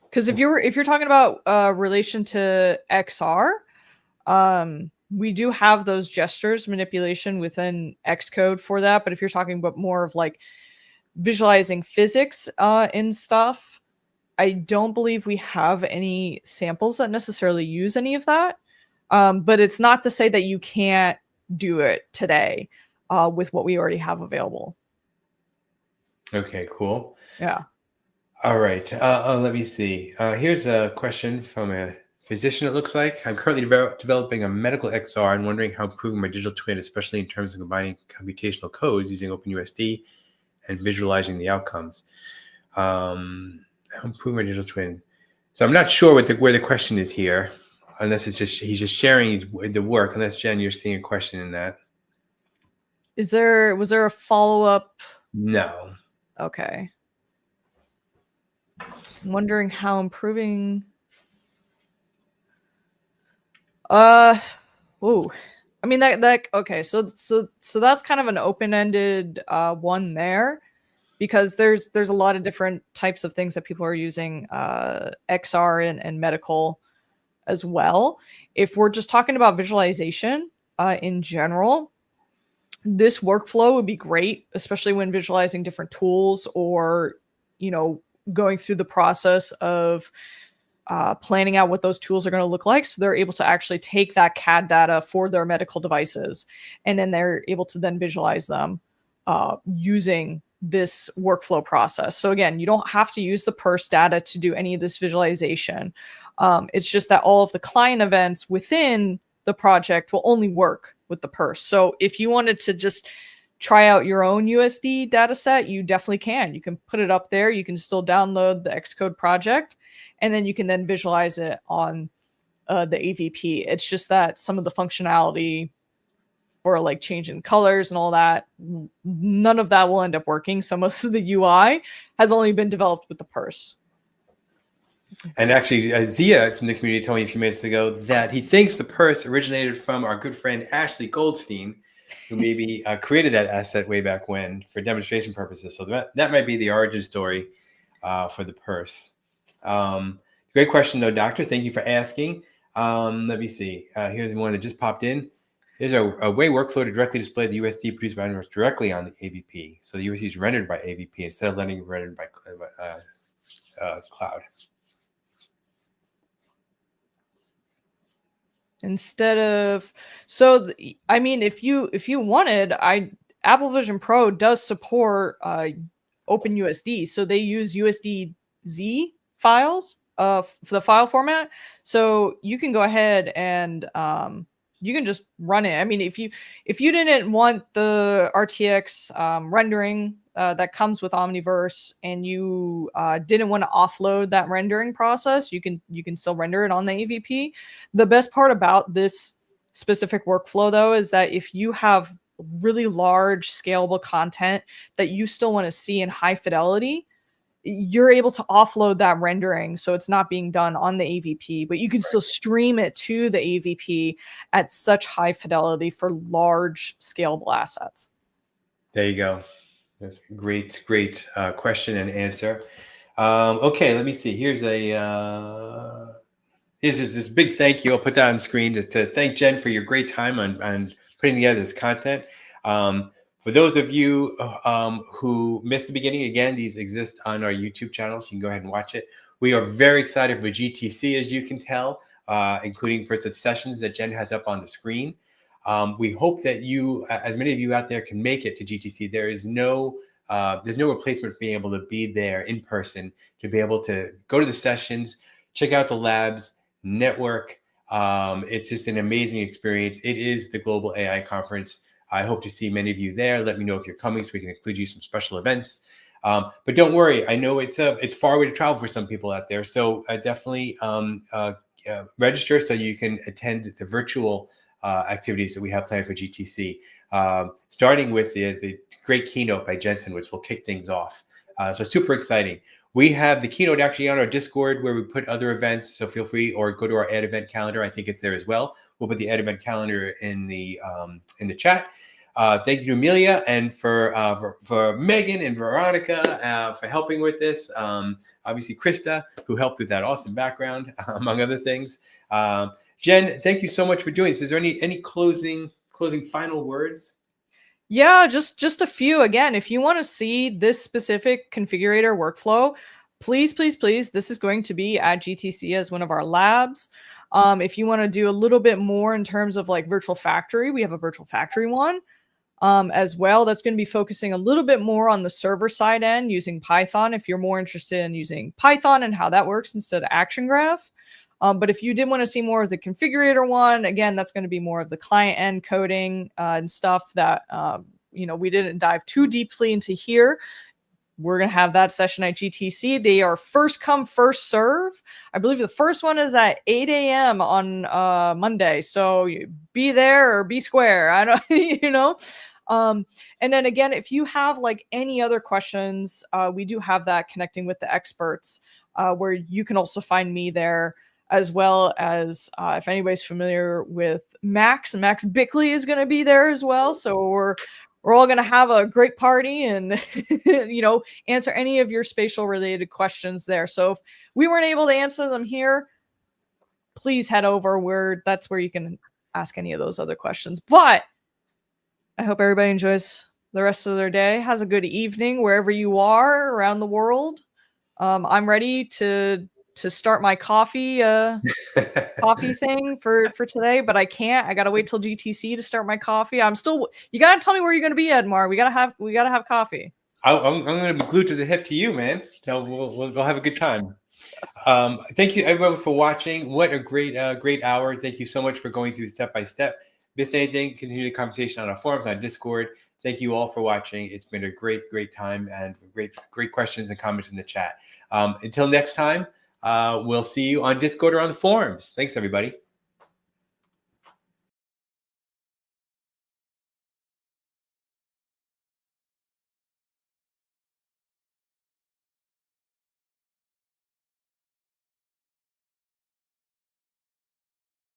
B: Because if you're talking about relation to XR, we do have those gestures manipulation within Xcode for that. But if you're talking about more of like visualizing physics and stuff, I don't believe we have any samples that necessarily use any of that. But it's not to say that you can't do it today with what we already have available.
A: Okay, cool.
B: Yeah.
A: All right. Let me see. Here's a question from a physician, it looks like. I'm currently developing a medical XR and wondering how improving my digital twin, especially in terms of combining computational codes using OpenUSD and visualizing the outcomes. Improve my digital twin. So I'm not sure where the question is here, unless he's just sharing the work. Unless Jen, you're seeing a question in that.
B: Was there a follow-up?
A: No.
B: Okay. I'm wondering how improving. Whoa. I mean that okay. So that's kind of an open-ended one there. Because there's a lot of different types of things that people are using XR and medical as well. If we're just talking about visualization in general, this workflow would be great, especially when visualizing different tools or, going through the process of planning out what those tools are going to look like. So they're able to actually take that CAD data for their medical devices, and then they're able to then visualize them using this workflow process. So again, you don't have to use the purse data to do any of this visualization. It's just that all of the client events within the project will only work with the purse. So if you wanted to just try out your own USD data set, you definitely can. You can put it up there. You can still download the Xcode project, and then you can then visualize it on the AVP. It's just that some of the functionality or like changing colors and all that, none of that will end up working. So most of the UI has only been developed with the purse.
A: And actually, Zia from the community told me a few minutes ago that he thinks the purse originated from our good friend Ashley Goldstein, who maybe created that asset way back when for demonstration purposes. So that might be the origin story for the purse. Great question, though, Doctor. Thank you for asking. Let me see. Here's one that just popped in. There's a way workflow to directly display the USD produced by Omniverse directly on the AVP. So the USD is rendered by AVP instead of letting it rendered by cloud.
B: Instead of, so I mean, if you wanted, Apple Vision Pro does support OpenUSD, so they use USDZ files for the file format. So you can go ahead and you can just run it. I mean, if you didn't want the RTX rendering that comes with Omniverse, and you didn't want to offload that rendering process, you can still render it on the AVP. The best part about this specific workflow, though, is that if you have really large scalable content that you still want to see in high fidelity, you're able to offload that rendering, so it's not being done on the AVP, but you can still stream it to the AVP at such high fidelity for large scalable assets.
A: There you go. That's a great question and answer. Okay, let me see. Here's this big thank you. I'll put that on screen to thank Jen for your great time on putting together this content. For those of you who missed the beginning, again, these exist on our YouTube channel, so you can go ahead and watch it. We are very excited for GTC, as you can tell, including for the sessions that Jen has up on the screen. We hope that you, as many of you out there, can make it to GTC. There's no replacement for being able to be there in person, to be able to go to the sessions, check out the labs, network. It's just an amazing experience. It is the Global AI Conference. I hope to see many of you there. Let me know if you're coming so we can include you in some special events. But don't worry, I know it's far away to travel for some people out there. So definitely register so you can attend the virtual activities that we have planned for GTC, starting with the great keynote by Jensen, which will kick things off. So super exciting. We have the keynote actually on our Discord where we put other events. So feel free, or go to our ad event calendar. I think it's there as well. We'll put the ad event calendar in the chat. Thank you to Amelia and for Megan and Veronica for helping with this. Obviously Krista, who helped with that awesome background, among other things. Jen, thank you so much for doing this. Is there any closing final words?
B: Yeah, just a few. Again, if you want to see this specific configurator workflow, please, this is going to be at GTC as one of our labs. If you want to do a little bit more in terms of like virtual factory, we have a virtual factory one as well. That's going to be focusing a little bit more on the server side end using Python, if you're more interested in using Python and how that works instead of Action Graph. But if you did want to see more of the configurator one, again, that's going to be more of the client end coding and stuff that, we didn't dive too deeply into here. We're going to have that session at GTC. They are first come, first serve. I believe the first one is at 8 a.m. on Monday. So be there or be square. I don't, and then again, if you have like any other questions, we do have that connecting with the experts where you can also find me there, as well as if anybody's familiar with Max Bickley is going to be there as well. So we're all going to have a great party and, answer any of your spatial related questions there. So if we weren't able to answer them here, please head over that's where you can ask any of those other questions. But I hope everybody enjoys the rest of their day, has a good evening wherever you are around the world. I'm ready to start my coffee thing for today, but I can't. I gotta wait till GTC to start my coffee. You gotta tell me where you're gonna be, Edmar. We gotta have coffee.
A: I'm gonna be glued to the hip to you, man. So we'll have a good time. Thank you everyone for watching. What a great hour. Thank you so much for going through step by step. Missed anything, continue the conversation on our forums, on Discord. Thank you all for watching. It's been a great time and great questions and comments in the chat. Until next time, we'll see you on Discord or on the forums. Thanks, everybody.